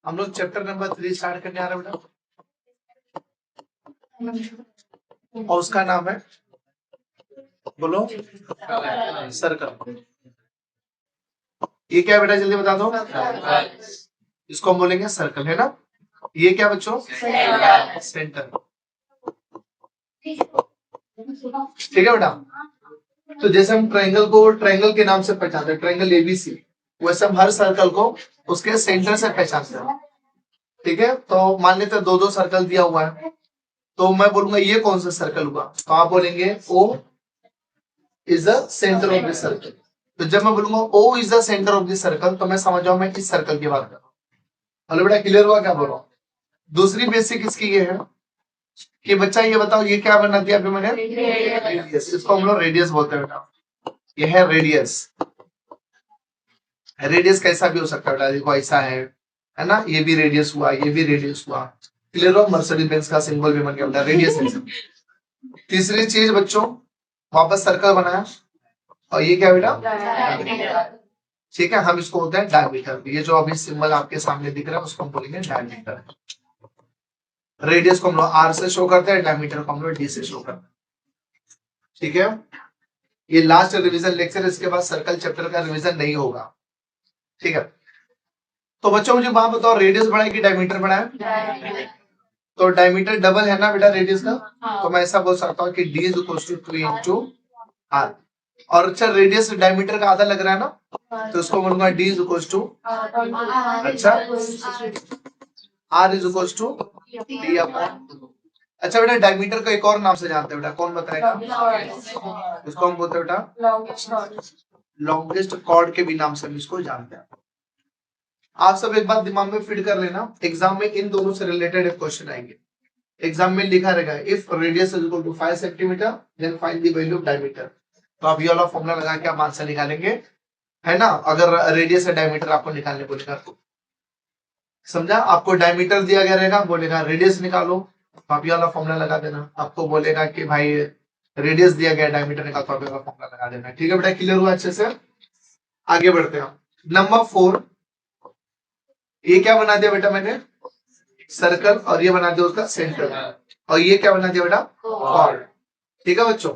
हम लोग chapter number 3 start करने आ रहे हैं बेटा, और उसका नाम है, बोलो, सर्कल। ये क्या है बेटा, जल्दी बता दो। इसको हम बोलेंगे सर्कल, है ना। ये क्या बच्चों, सेंटर। ठीक है बेटा। तो जैसे हम ट्रायंगल को ट्रायंगल के नाम से पहचानते हैं, ट्रायंगल एबीसी, वैसे हम हर सर्कल को उसके सेंटर से पहचानते हैं। ठीक है, तो मान लेते हैं दो दो सर्कल दिया हुआ है, तो मैं बोलूंगा ये कौन सा सर्कल हुआ, तो आप बोलेंगे O is the centre of the circle. तो जब मैं बोलूंगा O is the centre of the circle, तो मैं समझ जाऊं मैं किस सर्कल की बात कर रहा हूँ। हेलो बेटा, क्लियर हुआ क्या बोल रहा हूँ। दूसरी बेसिक इसकी ये है कि बच्चा ये बताओ ये क्या बना दिया अभी मैंने, रेडियस। इसको हम लोग रेडियस बोलते हैं बेटा, ये है रेडियस। रेडियस कैसा भी हो सकता है बेटा, देखो ऐसा है ना, ये भी रेडियस हुआ, ये भी रेडियस हुआ। क्लियर हो, मर्सिडीज बेंज का सिंबल भी बन गया बेटा, रेडियस है। तीसरी चीज बच्चों, वापस सर्कल बनाया, और ये क्या बेटा, ठीक है, हम इसको बोलते हैं डायमीटर। ये जो अभी सिंबल आपके सामने दिख रहा है उसको हम बोलेंगे डायमीटर। रेडियस को हम लोग आर से शो करते हैं, डायमीटर को हम लोग डी से शो करते हैं। ठीक है, ये लास्ट रिवीजन लेक्चर, इसके बाद सर्कल चैप्टर का रिवीजन नहीं होगा। ठीक है, तो बच्चों मुझे वहां बताओ, रेडियस बड़ा है कि डायमीटर बड़ा है। तो डायमीटर डबल है ना बेटा रेडियस का, तो मैं ऐसा बोल सकता हूँ कि D is equal to 2 into R. और अच्छा, रेडियस डायमीटर का आधा लग रहा है ना, तो उसको बोलूंगा डी इज इक्वल टू, अच्छा, R is equal to D upon. अच्छा बेटा, डायमीटर को एक और नाम से जानते हैं बेटा, कौन बताएगा। इसको हम बोलते हैं बेटा लॉन्गेस्ट कॉर्ड के भी नाम से हम इसको जानते हैं। आप सब एक बात दिमाग में फिट कर लेना, एग्जाम में इन दोनों से रिलेटेड एक क्वेश्चन आएंगे। एग्जाम में लिखा रहेगा if radius is equal to 5 centimetre then find the value of diameter. तो आप ये वाला फॉर्मूला लगा के आप आंसर निकालेंगे, है ना। अगर रेडियस से डायमीटर आपको निकालने बोलेगा तो, समझा। आपको डायमीटर दिया गया रहेगा, बोलेगा रेडियस निकालो, तो आप ये वाला फॉर्मूला लगा देना। आपको बोलेगा कि भाई रेडियस दिया गया, डायमीटर निकाल, तो आप ये वाला फॉर्मूला लगा देना। ठीक है बेटा, क्लियर हुआ अच्छे से। आगे बढ़ते हैं। नंबर 4, ये क्या बना दिया बेटा मैंने, सर्कल, और ये बना दिया उसका सेंटर, और ये क्या बना दिया बेटा, कॉर्ड। ठीक है बच्चों,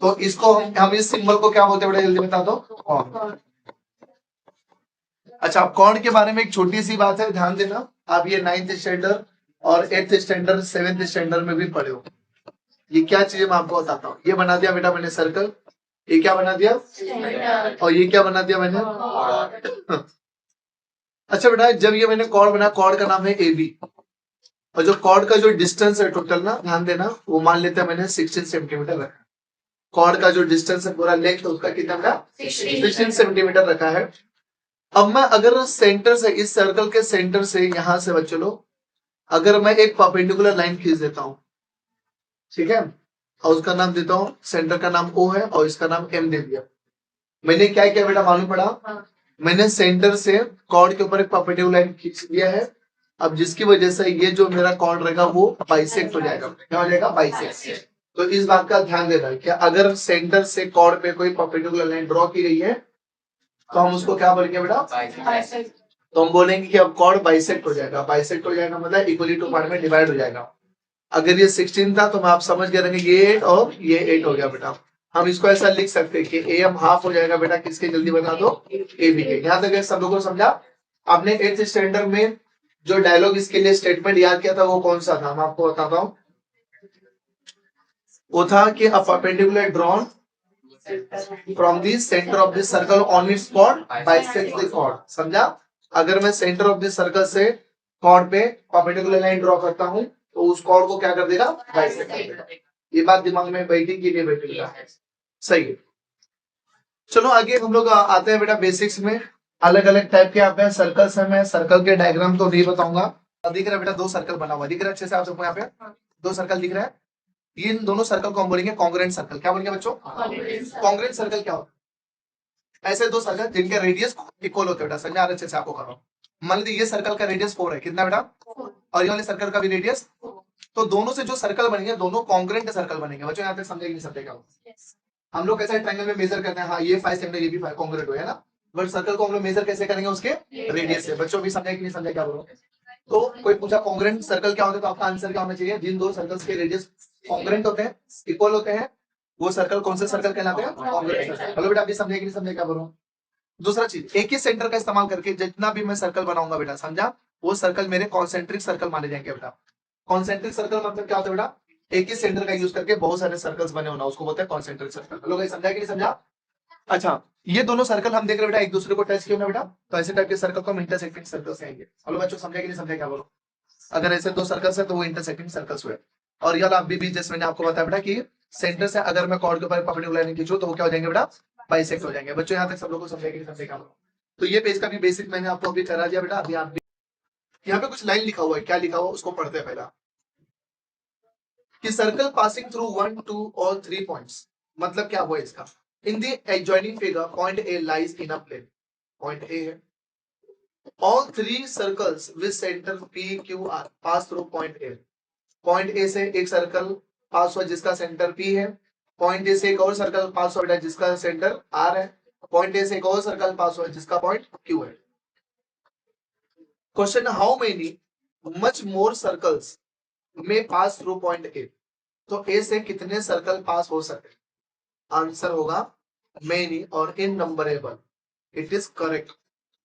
तो इसको हम इस सिंबल को क्या बोलते हैं बेटा, जल्दी बता दो, कॉर्ड। अच्छा, अब कॉर्ड के बारे में एक छोटी सी बात है, ध्यान देना। आप ये 9th स्टैंडर्ड और 8th स्टैंडर्ड 7th स्टैंडर्ड में भी पढ़े हो। ये क्या चीज मैं आपको बताता हूँ। ये बना दिया बेटा मैंने सर्कल, ये क्या बना दिया, और ये क्या बना दिया मैंने। अच्छा बेटा, जब ये मैंने कॉर्ड बना, कॉर्ड का नाम है ए बी, और जो कॉर्ड का जो डिस्टेंस है टोटल ना, ध्यान देना, वो मान लेते हैं मैंने 16 सेंटीमीटर रखा। कॉर्ड का जो डिस्टेंस है पूरा लेंथ उसका कितना बेटा, 16 सेंटीमीटर रखा है। अब मैं अगर सेंटर से, इस सर्कल के सेंटर से, यहां से बच्चों लोग, अगर मैं एक परपेंडिकुलर लाइन खींच देता हूं, ठीक है, और उसका नाम देता हूं, सेंटर का नाम ओ है और इसका नाम एम दे दिया। मैंने क्या किया बेटा मालूम पड़ा, मैंने सेंटर से कॉर्ड के ऊपर एक परपेंडिकुलर लाइन खींच दिया है। अब जिसकी वजह से ये जो मेरा कॉर्ड रहेगा वो बाइसेक्ट हो जाएगा। क्या हो जाएगा, बाइसेक्ट। तो इस बात का ध्यान देना कि अगर सेंटर से कॉर्ड पे कोई परपेंडिकुलर लाइन ड्रॉ की गई है, तो हम उसको क्या बोलेंगे बेटा, बाइसेक्ट। तो हम बोलेंगे कि अब कॉर्ड बाइसेक्ट हो जाएगा। बाइसेक्ट हो जाएगा मतलब इक्वली टू पार्ट में डिवाइड हो जाएगा। अगर ये 16 था तो मैं आप समझ गए रहेंगे ये 8 और ये 8 हो गया बेटा। हम इसको ऐसा लिख सकते हैं कि ए एम हाफ हो जाएगा बेटा किसके, जल्दी बता दो, ए बी के। यहाँ तक सब लोगों को समझा। आपने 8th स्टैंडर्ड में जो डायलॉग इसके लिए स्टेटमेंट याद किया था वो कौन सा था, मैं आपको बताता हूँ। वो था कि a perpendicular drawn from the centre of the circle on its chord bisects the chord. समझा। अगर मैं सेंटर ऑफ द सर्कल से कॉर्ड पे परपेंडिकुलर लाइन ड्रॉ करता हूँ तो उस कॉर्ड को क्या कर देगा, बाइसेक्ट कर देगा। ये बात दिमाग में बैठी कि नहीं बैठी बेटा, सही है। चलो आगे हम लोग आते हैं बेटा बेसिक्स में। अलग अलग टाइप के आप सर्कल्स हैं, मैं सर्कल के डायग्राम तो नहीं बताऊंगा। दिख रहा है बेटा, दो सर्कल बना हुआ दिख रहा है अच्छे से आप सबको, यहाँ पे दो सर्कल दिख रहा है। इन दोनों सर्कल को हम बोलेंगे कॉन्ग्रुएंट सर्कल। क्या बोलेंगे बच्चों, कॉन्ग्रुएंट सर्कल क्या होता है, ऐसे दो सर्कल जिनके रेडियस इक्वल होते हैं बेटा। समझा अच्छे से आपको कर रहा हूँ। मान लीजिए ये सर्कल का रेडियस 4 है, कितना बेटा, और ये वाले सर्कल का भी रेडियस, तो दोनों से जो सर्कल बनेंगे दोनों कॉन्ग्रुएंट सर्कल बनेंगे। बच्चों यहाँ तक समझेगी नहीं समझेगा। हम लोग कैसे ट्रायंगल में मेजर करते हैं, हाँ ये 5 सेंटीमीटर ये भी 5 कॉन्ग्रुएंट हो, है ना। बट सर्कल को हम लोग मेजर कैसे करेंगे, उसके रेडियस से। बच्चों भी समझे कि नहीं समझे, क्या बोलो। तो कोई पूछा कॉन्ग्रुएंट सर्कल क्या होता है, तो आपका आंसर क्या होना चाहिए, जिन दो सर्कल्स के रेडियस कॉन्ग्रुएंट होते हैं, इक्वल होते हैं, वो सर्कल कौन से सर्कल कहलाते हैं, कॉन्ग्रुएंट सर्कल। हेलो बेटा, अभी समझे कि नहीं समझे, क्या बोलो। दूसरा चीज, एक ही सेंटर का इस्तेमाल करके जितना भी मैं सर्कल बनाऊंगा बेटा, समझा, वो सर्कल मेरे कॉन्सेंट्रिक सर्कल माने जाएंगे बेटा। कॉन्सेंट्रिक सर्कल मतलब क्या होता है बेटा, एक ही सेंटर का यूज करके बहुत सारे सर्कल्स बने होना, उसको बोलते हैं कॉन्सेंट्रिक सर्कल। हेलो गाइस, समझा कि नहीं समझा। अच्छा, ये दोनों सर्कल हम देख रहे हैं बेटा, एक दूसरे को टच किए ना बेटा, तो ऐसे टाइप के सर्कल को हम इंटरसेक्टिंग सर्कल्स कहेंगे। हेलो बच्चों, समझा कि नहीं समझा, क्या बोलो। अगर ऐसे दो सर्कल्स है तो वो इंटरसेक्टिंग सर्कल्स हुए। और यार आप भी जैसे मैंने आपको बताया बेटा कि सेंटर से अगर मैं कॉर्ड के ऊपर पकड़ी लाइन खींचूं तो वो क्या हो जाएंगे बेटा, बाइसेक्ट हो जाएंगे। बच्चों यहाँ तक सब लोग को समझा कि नहीं समझा, क्या बोलो। तो ये पेज का भी बेसिक मैंने आपको अभी करा दिया बेटा। अभी आप भी यहाँ पे कुछ लाइन लिखा हुआ है, क्या लिखा हुआ उसको पढ़ते हैं पहला, कि सर्कल पासिंग थ्रू 1 2 और 3 पॉइंट्स। मतलब क्या हुआ इसका, in the adjoining figure point A lies in a plane, point A है, all three circles with centre P Q R pass through point A. Point A से एक सर्कल पास हुआ जिसका सेंटर पी है, पॉइंट ए से एक और circle pass हुआ जिसका सेंटर आर है, पॉइंट ए से एक और सर्कल पास हुआ जिसका पॉइंट क्यू है। Question, how many much more circles में पास थ्रू पॉइंट ए। तो ए से कितने सर्कल पास हो सकते हैं, आंसर होगा मेनी और इननंबरेबल। It is correct.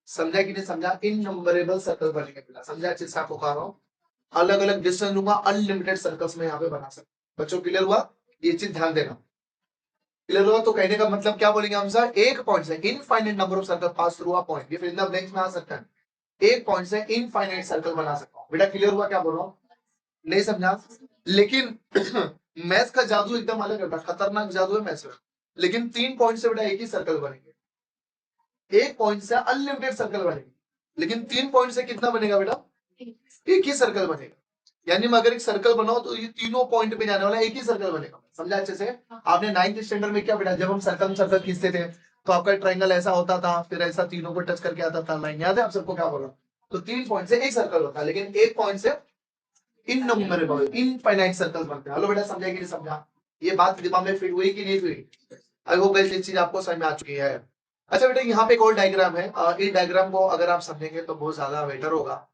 समझा कि नहीं समझा, इननंबरेबल सर्कल बनेंगे बेटा, समझा अच्छे से आपको कह रहा हूं। अलग अलग डिस्टेंस लूंगा, अनलिमिटेड सर्कल्स में यहाँ पे बना सकते। बच्चों क्लियर हुआ, ये चीज ध्यान देना। क्लियर हुआ, तो कहने का मतलब क्या बोलेंगे हम सर, एक पॉइंट से infinite number of circle pass through a point, ये फिर इन द ब्लैंक्स में आ सकता है। एक पॉइंट से इनफाइनाइट सर्कल बना सकता हूं बेटा। क्लियर हुआ, क्या बोल रहा हूं, नहीं समझा। लेकिन मैथ्स का जादू एकदम अलग है, खतरनाक जादू है मैथ्स में। लेकिन 3 पॉइंट से बेटा एक ही सर्कल बनेंगे, एक पॉइंट से अनलिमिटेड सर्कल बनेंगे, लेकिन 3 पॉइंट से कितना बनेगा बेटा, एक ही सर्कल बनेगा। यानी मैं अगर एक सर्कल बनाओ तो ये तीनों पॉइंट पे जाने वाला एक ही सर्कल बनेगा। समझा अच्छे से। आपने 9th स्टैंडर्ड में क्या बेटा, जब हम सर्कल सर्कल खींचते थे तो आपका ट्रायंगल ऐसा होता था, फिर ऐसा तीनों को टच करके आता था लाइन, याद है आप सबको, क्या बोल रहा हूं। तो 3 पॉइंट से एक सर्कल होता है, लेकिन एक पॉइंट से इननंबरेबल इनफाइनाइट सर्कल बनते हैं। हेलो बेटा, समझा कि नहीं समझा, ये बात दिमाग में फिट हुई कि नहीं हुई। आई होप ये चीज आपको समझ में आ चुकी है। अच्छा बेटा, यहाँ पे एक और डायग्राम है, इस डायग्राम को अगर आप समझेंगे तो बहुत ज्यादा बेटर होगा।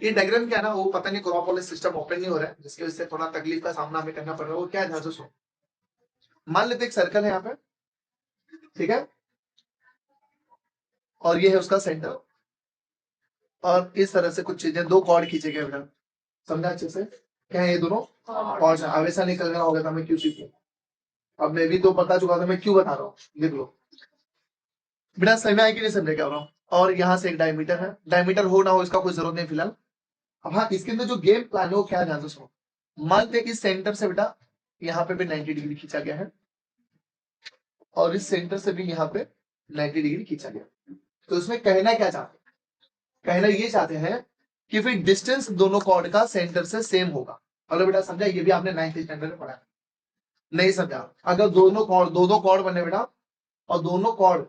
ये डायग्राम क्या है ना, वो पता नहीं क्रॉप वाले सिस्टम ओपन नहीं हो रहा है, जिसकी वजह से थोड़ा तकलीफ का सामना हमें करना पड़ रहा है। वो क्या है, ध्यान से सुनो। मान लेते एक सर्कल है यहाँ पे, ठीक है, और ये है उसका सेंटर, और इस तरह से कुछ चीजें, दो कॉर्ड खींचे गए बेटा। समझा अच्छे से, क्या है ये दोनों कॉर्ड। हमेशा निकल रहा होगा था मैं क्यों सीखूं, अब मैं भी तो बता चुका था, मैं क्यों बता रहा हूँ, देख लो बेटा। समझ में आया कि नहीं समझे, क्या हो रहा हूँ। और यहाँ से एक डायमीटर है, डायमीटर हो ना हो इसका कोई जरूरत नहीं फिलहाल। अब हाँ, इसके अंदर जो गेम प्लान है वो क्या है, ध्यान से सुनो। मान लेते इस सेंटर से बेटा यहाँ पे भी 90 डिग्री खींचा गया है, और इस सेंटर से भी यहाँ पे 90 डिग्री खींचा गया। तो इसमें कहना क्या चाहते हैं, कहना ये चाहते हैं कि फिर डिस्टेंस दोनों कॉर्ड का सेंटर से सेम होगा। हेलो बेटा, समझा, ये भी आपने 9th स्टैंडर्ड में पढ़ा है। नहीं समझा, अगर दोनों कॉर्ड, दो कॉर्ड बने बेटा, और दोनों कॉर्ड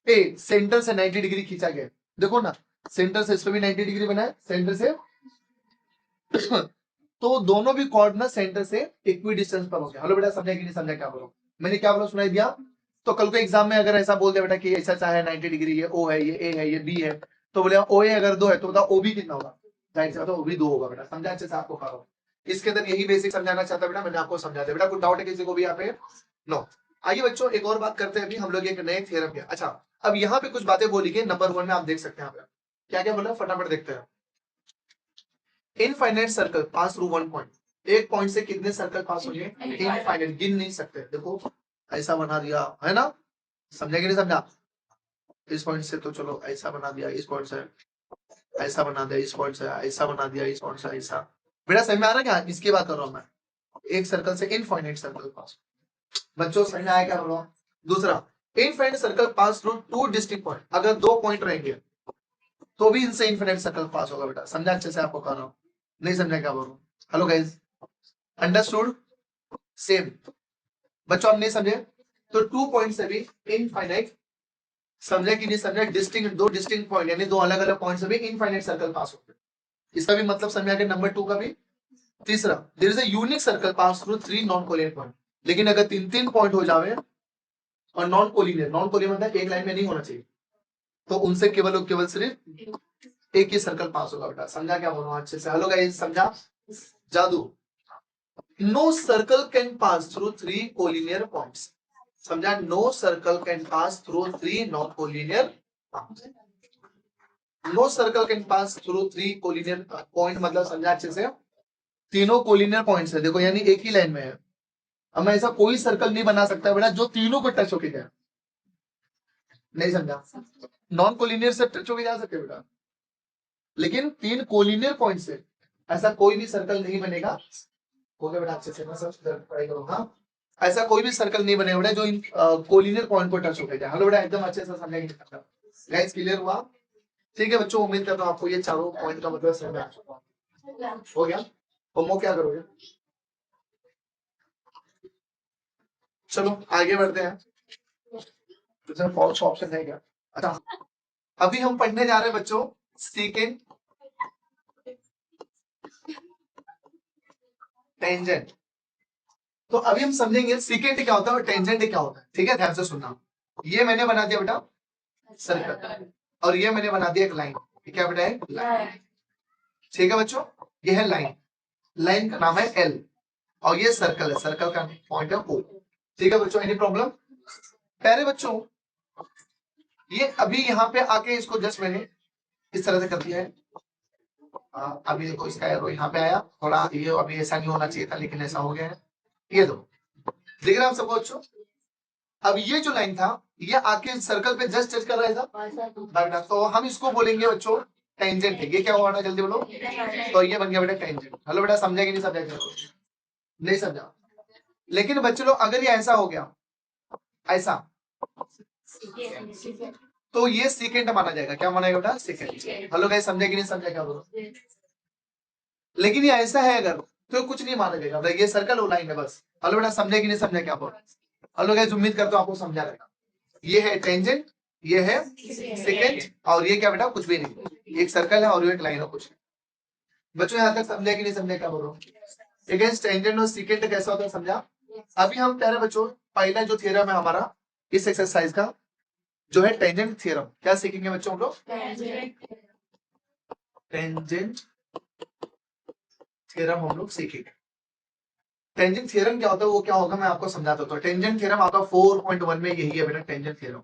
पे सेंटर से 90 डिग्री खींचा गया, देखो ना, सेंटर से इस पे भी 90 डिग्री बना है, सेंटर से तो दोनों भी कॉर्ड ना सेंटर से इक्वी डिस्टेंस पर हो गया। हेलो बेटा, समझा कि नहीं समझा, क्या बोलो। मैंने क्या बोला सुनाई दिया। तो कल को एग्जाम में अगर ऐसा बोल दिया बेटा कि ऐसा है 90 डिग्री, ये ओ है, ये ए है, ये बी है, तो बोले ओ ए अगर 2 है तो बताओ ओ बी कितना होगा, जाहिर सी बात है ओ बी 2 होगा बेटा। समझा अच्छे से, आपको कहा इसके अंदर यही बेसिक समझाना चाहता बेटा, मैंने आपको समझा दिया बेटा। कुछ डाउट है किसी को भी यहाँ पे, नो। आइए बच्चों, एक और बात करते हैं अभी हम लोग, एक नए थ्योरम के। अच्छा, अब यहाँ पे कुछ बातें बोली गई, नंबर 1 में आप देख सकते हैं यहाँ पे क्या क्या बोला, फटाफट देखते हैं। Infinite circle pass through 1 point, एक पॉइंट से कितने सर्कल पास होंगे, इनफाइनाइट, गिन नहीं सकते। देखो ऐसा बना दिया है ना, समझा कि नहीं समझा। इस पॉइंट से तो चलो ऐसा बना दिया, इस पॉइंट से ऐसा बना दिया, इस पॉइंट से ऐसा बना दिया, इस पॉइंट से ऐसा। बेटा समझ में आ रहा है क्या, इसकी बात कर रहा हूं मैं। एक सर्कल से इनफाइनाइट सर्कल पास, बच्चों समझ में आया क्या बोल रहा हूं। दूसरा, infinite circle pass through 2 distinct point, अगर 2 पॉइंट रहेंगे तो भी इनसे इनफाइनाइट सर्कल पास होगा बेटा। समझा अच्छे से, आपको कर रहा हूं, नहीं समझा क्या बोल रहा हूं। Hello guys, understood, same. बच्चों आप नहीं समझे तो 2 पॉइंट से भी इनफाइनाइट, समझे कि नहीं समझे, डिस्टिंक्ट, 2 डिस्टिंक्ट पॉइंट यानी 2 अलग अलग पॉइंट से भी इनफाइनाइट सर्कल पास होते हैं। इसका भी मतलब समझ आ गया, नंबर 2 का भी। तीसरा, there is a unique circle pass through 3 non collinear point, लेकिन अगर 3 3 पॉइंट हो जावे और नॉन कोलिनियर मतलब एक लाइन में नहीं होना चाहिए, तो उनसे केवल और केवल सिर्फ एक ही सर्कल पास होगा बेटा। समझा क्या बोल रहा हूँ अच्छे से? हेलो गाइस, समझा? जादू, no circle can pass through three collinear points. समझा? No circle can pass through three non collinear points. No circle can pass through three collinear point मतलब समझा अच्छे से? तीनों कोलिनियर पॉइंट्स है देखो, यानी एक ही लाइन में है। अब मैं ऐसा कोई सर्कल नहीं बना सकता बेटा जो तीनों को टच होके जाए। नहीं समझा? नॉन कोलिनियर से टच होके जा सकते बेटा, लेकिन तीन कोलिनियर पॉइंट से ऐसा कोई भी सर्कल नहीं बनेगा। हो गया बेटा अच्छे से? मैं सब ट्राई करूंगा। ऐसा कोई भी सर्कल नहीं बनेगा बेटा जो इन कोलिनियर पॉइंट को टच होके जाए। हेलो बेटा, एकदम अच्छे से समझा कि गाइस क्लियर हुआ? ठीक है बच्चों, उम्मीद करता हूँ आपको ये चारों पॉइंट का मतलब समझ आ चुका हो गया। होमवर्क क्या करोगे? चलो आगे बढ़ते हैं। तो फॉल्स ऑप्शन है क्या? अच्छा, अभी हम पढ़ने जा रहे हैं बच्चों सेकेंड टेंजेंट। तो अभी हम समझेंगे सेकेंड क्या होता है और टेंजेंट क्या होता है। ठीक है, ध्यान से सुनना। ये मैंने बना दिया बेटा सर्कल, और ये मैंने बना दिया एक लाइन। क्या बेटा है? लाइन। ठीक है बच्चों, ये है लाइन, लाइन का नाम है एल, और ये सर्कल है, सर्कल का पॉइंट है ओ। ठीक है बच्चों, एनी प्रॉब्लम? प्यारे बच्चों, ये अभी यहाँ पे आके इसको जस्ट मैंने इस तरह से कर दिया है। अभी देखो इसका एरो यहाँ पे आया, थोड़ा ये अभी ऐसा नहीं होना चाहिए था लेकिन ऐसा हो गया है। ये दो देख रहे हैं आप सब बच्चों? अब ये जो लाइन था ये आके सर्कल पे जस्ट टच कर रहा था, तो हम इसको बोलेंगे बच्चों टेंजेंट है। ये क्या हुआ? जल्दी बोलो। तो ये बन गया बेटा टेंजेंट। हेलो बेटा, समझा कि नहीं समझा? नहीं समझा? लेकिन बच्चे लोग अगर ये ऐसा हो गया, ऐसा, तो ये सेकेंड माना जाएगा। क्या माना जाएगा बेटा? सेकेंड। हेलो गाइस, समझा कि नहीं समझा? क्या बोलो? लेकिन ये ऐसा है अगर, तो कुछ नहीं माना जाएगा, ये सर्कल और लाइन है बस। हेलो बेटा, समझा कि नहीं समझा? क्या बोलो? हेलो गाइस, उम्मीद करता हूं आपको समझा रहेगा। ये है टेंजेंट, ये है सेकेंड, और ये क्या बेटा? कुछ भी नहीं, एक सर्कल है और एक लाइन है कुछ। बच्चों यहां तक समझा कि नहीं समझा? क्या बोल रहा हूँ? अगेंस्ट टेंजेंट और सेकेंड कैसा होता है समझा? अभी हम प्यारे बच्चों पहला जो थ्योरम है हमारा इस एक्सरसाइज का, जो है टेंजेंट थ्योरम, क्या सीखेंगे बच्चों हम लोग? टेंजेंट थ्योरम हम लोग सीखेंगे। टेंजेंट थ्योरम क्या होता है, वो क्या होगा मैं आपको समझाता हूँ। तो टेंजेंट थ्योरम आपका 4.1 में यही है बेटा, टेंजेंट थ्योरम।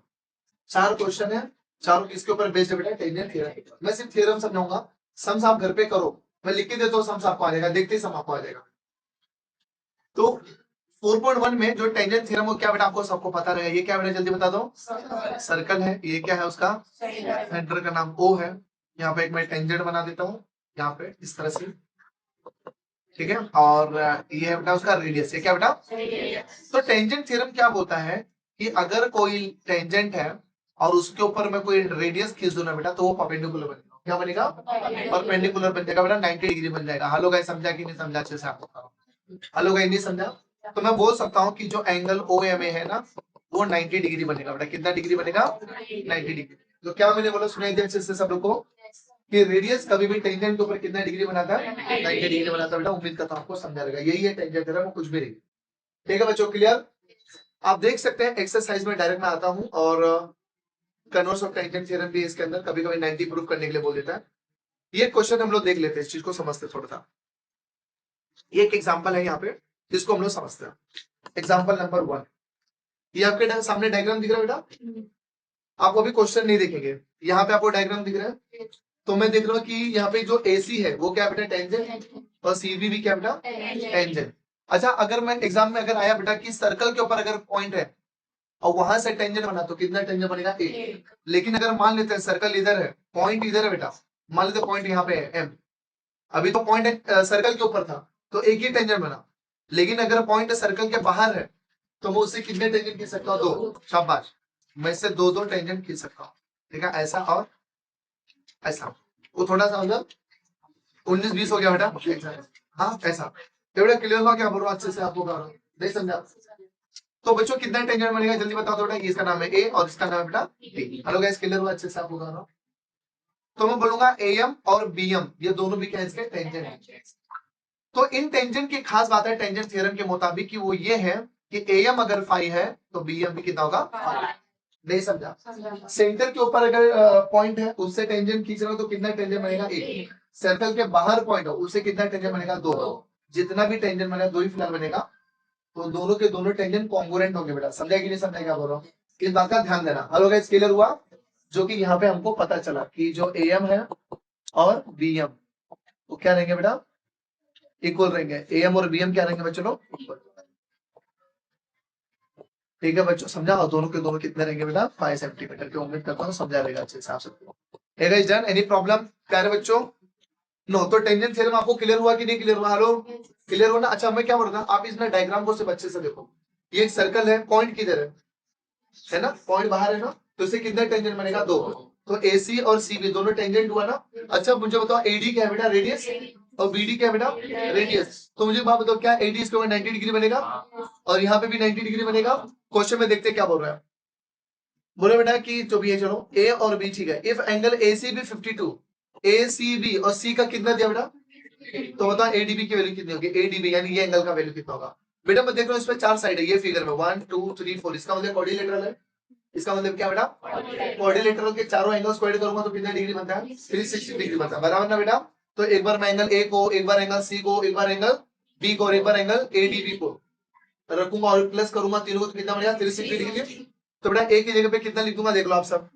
चार क्वेश्चन है, चारों किसके ऊपर बेस्ड है बेटा? Tangent theorem. मैं सिर्फ थ्योरम समझाऊंगा, सम्स आप घर पे करो। मैं लिख के देता हूँ, सम्स आपको आ जाएगा, देखते ही सम आपको आ जाएगा। तो 4.1 में जो टेंजेंट थ्योरम वो क्या बेटा? आपको सबको पता रहेगा। ये क्या बेटा? जल्दी बता दो। सर्कल है, ये क्या है उसका? सेंटर का नाम O है। यहाँ पे एक मैं टेंजेंट बना देता हूँ, यहाँ पे इस तरह से। ठीक है, और ये है बेटा उसका रेडियस। ये क्या बेटा? तो टेंजेंट थ्योरम क्या बोलता है कि अगर कोई टेंजेंट है और उसके ऊपर मैं कोई रेडियस खींच दूं ना बेटा, तो वो परपेंडिकुलर बनेगा। क्या बनेगा? परपेंडिकुलर बन जाएगा बेटा, 90 डिग्री बन जाएगा। हेलो गाइस, समझा कि नहीं समझा? अच्छे से आपको? हेलो गाइस, नहीं समझा? तो मैं बोल सकता हूँ कि जो एंगल OMA है ना, वो 90 डिग्री बनेगा बेटा। कितना डिग्री बनेगा? 90 डिग्री। तो क्या मैंने बोला, सुनाई दिया अच्छे से सब लोग को कि रेडियस कभी भी टेंजेंट के ऊपर कितना डिग्री बनाता है? 90 डिग्री बनाता है बेटा। उम्मीद करता हूँ आपको समझा रहेगा। यही है टेंजेंट थ्योरम, वो कुछ भी नहीं। ठीक है बच्चों, क्लियर? आप देख सकते हैं एक्सरसाइज में डायरेक्ट मैं आता हूँ, और कन्वर्स ऑफ टेंजेंट थ्योरम भी इसके अंदर कभी कभी 90 प्रूफ करने के लिए बोल देता है। ये क्वेश्चन हम लोग देख लेते हैं, इस चीज को समझते थोड़ा सा। ये एक एग्जांपल है यहाँ पे जिसको हम लोग समझते हैं। एग्जांपल नंबर 1, ये आपके सामने डायग्राम दिख रहा है बेटा? आपको अभी क्वेश्चन नहीं दिखेंगे, यहाँ पे आपको डायग्राम दिख रहा है। तो मैं देख रहा हूँ कि यहाँ पे जो AC है वो क्या बेटा? टेंजेंट, और CV भी क्या बेटा? टेंजेंट। अच्छा, अगर मैं एग्जाम में अगर आया बेटा कि सर्कल के ऊपर अगर पॉइंट है और वहां से टेंजेंट बना, तो कितना टेंजेंट बनेगा? A। लेकिन अगर मान लेते हैं सर्कल इधर है, पॉइंट इधर है बेटा, मान लेते पॉइंट यहाँ पे है M, अभी तो पॉइंट सर्कल के ऊपर था तो एक ही टेंजेंट बना। लेकिन अगर पॉइंट सर्कल के बाहर है तो मैं उससे कितने टेंजेंट खींच सकता हूँ? 2। शाबाश, मैं इससे दो टेंजेंट खींच सकता हूँ। ठीक है, ऐसा और ऐसा। वो थोड़ा सा मतलब 19-20 हो गया बेटा। हाँ ऐसा। तो बेटा क्लियर हुआ? क्या बोल रहा हूँ अच्छे से आपको? कर रहा हूँ, नहीं समझा? तो बच्चों कितना टेंजेंट बनेगा जल्दी बता दो बेटा। इसका नाम है A और इसका नाम है बेटा B। हेलो गाइस, क्लियर हुआ अच्छे से आपको? कर रहा हूँ। तो मैं बोलूंगा AM और BM, ये दोनों भी क्या इसके? टेंजेंट है। तो इन टेंजेंट की खास बात है टेंजेंट थ्योरम के मुताबिक कि वो ये है कि एएम अगर 5 है तो बीएम भी कितना होगा 5। नहीं समझा? सेंटर के ऊपर अगर पॉइंट है उससे टेंजेंट खींच रहा हो तो कितना टेंजेंट बनेगा 1। सर्कल के बाहर पॉइंट हो उससे कितना टेंजेंट बनेगा 2। जितना भी टेंजेंट बनेगा 2 ही फिलहाल बनेगा। तो दोनों के दोनों टेंजेंट कॉन्ग्रुएंट होंगे बेटा। समझा कि नहीं समझा क्या बोल रहा हूँ? इस बात का ध्यान देना। हेलो गाइस, क्लियर हुआ? जो कि यहाँ पे हमको पता चला कि जो एएम है और बीएम वो क्या रहेंगे बेटा? इक्वल रहेंगे। एएम और बीएम क्या रहेंगे बच्चों लोग? ठीक है बच्चों, समझा? और दोनों के दोनों कितने रहेंगे बेटा? 5 सेंटीमीटर के। उम्मीद करता हूँ समझा रहेगा अच्छे हिसाब से। Guys done? एनी प्रॉब्लम प्यारे बच्चों? नो। तो टेंजेंट थ्योरम आपको क्लियर हुआ कि नहीं क्लियर हुआ? हेलो, क्लियर हुआ ना? अच्छा, मैं क्या बोल रहा था, आप इसमें डायग्राम को सिर्फ अच्छे से देखो। ये एक सर्कल है, पॉइंट किधर है ना? पॉइंट बाहर है ना? तो इससे कितना टेंजेंट बनेगा? 2। तो AC और CB दोनों टेंजेंट हुआ ना? अच्छा मुझे बताओ AD क्या है बेटा? रेडियस। और BD क्या है बेटा? रेडियस। तो मुझे बात बताओ, क्या AD इसके ऊपर 90 डिग्री बनेगा? और यहाँ पे भी 90 डिग्री बनेगा? क्वेश्चन में देखते क्या बोल रहा है। बोले बेटा कि जो भी है, चलो A और B ठीक है। इफ एंगल ACB 52, ACB और C का कितना दिया बेटा? तो बताओ ADB की वैल्यू कितनी होगी? ADB यानी ये एंगल का वैल्यू कितना होगा? बेटा मैं देख रहा हूँ इसमें 4 साइड है ये फिगर में, 1 2 3 4। इसका मतलब क्वाड्रिलेटरल है। इसका मतलब क्या बेटा? क्वाड्रिलेटरल के चारों एंगल स्क्वायर करूंगा तो कितना डिग्री बनता है? 360 डिग्री बनता है, बराबर ना बेटा? तो एक बार मैं एंगल A को, एक बार एंगल C को, एक बार एंगल B को और एक बार एंगल ADB को रखूंगा और प्लस करूंगा तीनों को तो कितना बनेगा? 360 डिग्री। तो बेटा A की जगह पे कितना लिख दूंगा? देख लो आप सब।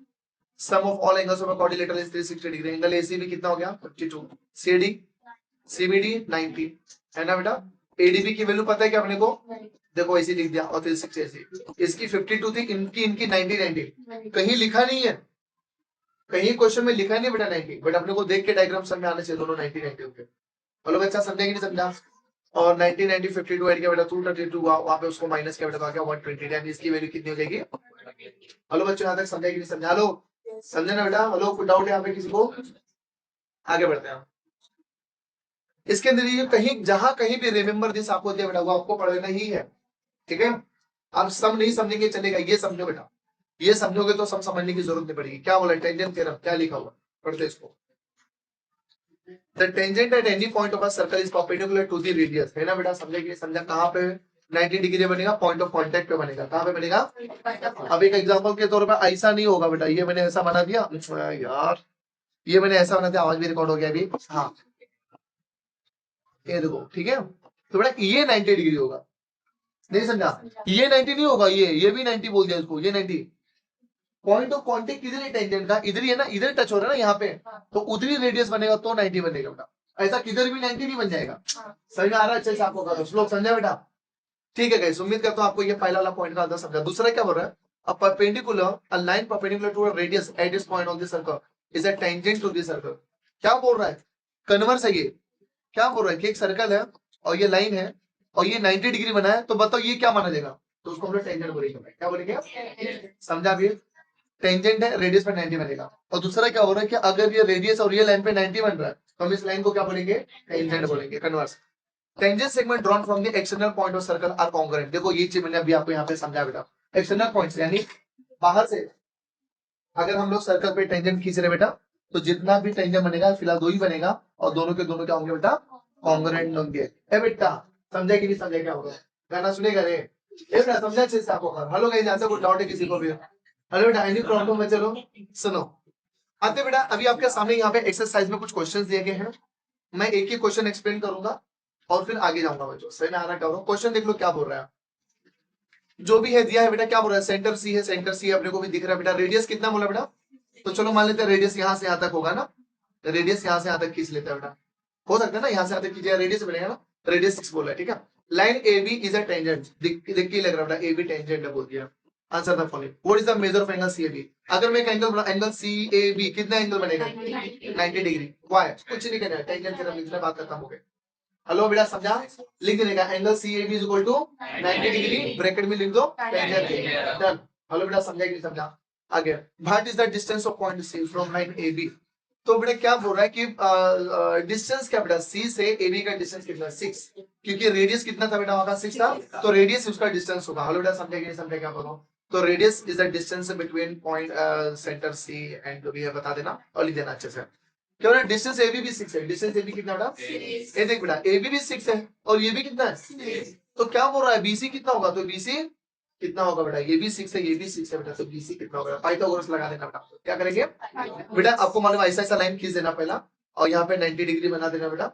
Sum of all angles of a quadrilateral is 360 degree. Angle ACB कितना हो गया? 52। CD CBD 90 है ना बेटा? ADB की वैल्यू पता है क्या अपने को? देखो ऐसे लिख दिया और 360 ऐसे। इसकी 52 थी, इनकी इनकी 90 कहीं लिखा नहीं है, कहीं क्वेश्चन में लिखा नहीं बेटा 90, बट अपने को देख के डायग्राम समझ आने चाहिए दोनों 90 होंगे। बोलो बच्चा समझा कि नहीं समझा? और 90 90 52 ऐड किया बेटा 232, वहां पे उसको माइनस किया बेटा, तो आ गया 120। यानी इसकी वैल्यू कितनी हो जाएगी? हेलो बच्चों, यहाँ तक समझा कि नहीं समझा? हेलो, समझे ना बेटा? हेलो, कोई डाउट है यहाँ पे किसी को? आगे बढ़ते हैं। इसके अंदर ये कहीं जहां कहीं भी रिमेंबर दिस आपको दिया बेटा, वो आपको पढ़ना ही है। ठीक है? आप सब नहीं समझेंगे चलेगा, ये समझो बेटा। ये समझोगे तो सब समझने की जरूरत नहीं पड़ेगी। क्या बोला? टेंजेंट थ्योरम क्या लिखा हुआ? पढ़ते इसको। The tangent at any point of a circle is perpendicular to the radius. है ना बेटा? समझे कि नहीं समझा? कहां पे 90 डिग्री बनेगा? पॉइंट ऑफ कांटेक्ट पे बनेगा। कहां पे बनेगा? अब एक एग्जांपल के तौर पर ऐसा नहीं होगा बेटा, ये मैंने ऐसा बना दिया यार, ये मैंने ऐसा बना दिया, आवाज भी रिकॉर्ड हो गया अभी। हाँ, ये देखो, ठीक है? तो बेटा ये 90 डिग्री होगा। नहीं समझा? ये 90 नहीं होगा, ये भी 90 बोल दिया इसको, ये 90। पॉइंट ऑफ कांटेक्ट किधर है टेंजेंट का? इधर ही है ना, इधर टच हो रहा है ना यहाँ पे, तो उधर ही रेडियस बनेगा तो 90 बनेगा बेटा। ऐसा किधर भी 90 नहीं बन जाएगा। समझ में आ रहा है अच्छे से आपको? करो श्लोक समझा बेटा? ठीक है गाइस, उम्मीद करता हूँ आपको ये पहला वाला पॉइंट का आंसर समझा। दूसरा क्या बोल रहा है? A perpendicular, a line perpendicular to a radius at this point on the circle is a tangent to the circle. क्या बोल रहा है? कन्वर्स है ये। क्या बोल रहा है कि एक सर्कल है और ये लाइन है और ये 90 डिग्री बना है, तो बताओ ये क्या माना जाएगा? तो उसको हम लोग टेंजेंट बोलेंगे। क्या बोलेंगे? समझा भी? टेंजेंट है, रेडियस पे 90 बनेगा। और दूसरा क्या हो रहा है कि अगर ये रेडियस और ये लाइन पे 90 बन रहा है तो हम इस लाइन को क्या बोलेंगे? टेंजेंट बोलेंगे। Converse. Tangent segment drawn from the external point of circle are congruent. देखो ये चीज मैंने अभी आपको यहाँ पे समझा बेटा। एक्सटर्नल पॉइंट्स यानी बाहर से अगर हम लोग सर्कल पे टेंजेंट खींच रहे बेटा, तो जितना भी टेंजेंट बनेगा फिलहाल 2 ही बनेगा और दोनों के दोनों क्या होंगे बेटा? कॉन्ग्रुएंट होंगे। ए बेटा, समझे कि नहीं समझे क्या होगा? गाना सुनेगा रे? ये बेटा समझा अच्छे से आपको? हेलो गाइस, यहाँ से कोई डाउट है किसी को भी? हेलो बेटा, एनी प्रॉब्लम है? चलो सुनो। आते बेटा, अभी आपके सामने यहाँ पे एक्सरसाइज में कुछ क्वेश्चंस दिए गए हैं। मैं एक ही क्वेश्चन एक्सप्लेन करूंगा और फिर आगे जाऊंगा बच्चों। सही में आ रहा? क्या क्वेश्चन देख लो क्या बोल रहा है। जो भी है दिया है बेटा, क्या बोल रहा है? सेंटर सी है, सेंटर सी अपने को भी दिख रहा है बेटा। रेडियस कितना बोला बेटा? तो चलो मान लेते हैं रेडियस यहाँ से यहाँ तक होगा ना। रेडियस यहाँ से यहाँ तक खींच लेते हैं बेटा। हो सकता है ना यहाँ से यहाँ तक खींचे, रेडियस बनेगा ना। रेडियस 6 बोला है, ठीक है? Line A B is a tangent. देख के लग रहा है बेटा, ए बी टेंजेंट है बोल दिया। Answer the following. What is the measure of angle CAB? अगर मैं एक एंगल बना, एंगल सीएबी, कितना एंगल बनेगा? 90 डिग्री। व्हाई? कुछ नहीं करना है, टेंजेंट थ्योरम लिखना, बात खत्म हो गई। हेलो बेटा, समझा? लिख देने का angle CAB is equal to 90 degree, bracket में लिख दो टेंजेंट। डन। हेलो बेटा, समझा कि नहीं समझा? आगे, what is the distance of point C from line AB? तो बेटा क्या बोल रहा है कि डिस्टेंस क्या बेटा? सी से एबी का डिस्टेंस कितना? 6। क्योंकि रेडियस कितना था बेटा वहां का? 6 था, तो रेडियस उसका डिस्टेंस होगा। हेलो बेटा, समझा कि नहीं समझा? क्या बोलो? तो radius is the distance between point centre C and जो भी है बता देना और लिख देना अच्छे से। क्या बोला? डिस्टेंस एबी भी 6 है। डिस्टेंस एबी कितना बेटा? ये देख बेटा, एबी भी 6 है और ये भी कितना है? तो क्या बोल रहा है बीसी कितना होगा, तो बीसी कितना होगा बेटा, ये भी 6 है ये भी 6 है बेटा, तो बीसी कितना होगा, पाइथागोरस लगा देना बेटा। क्या करेंगे बेटा, आपको मालूम ऐसा ऐसा लाइन खींच देना पहला, और यहाँ पे 90 डिग्री बना देना बेटा,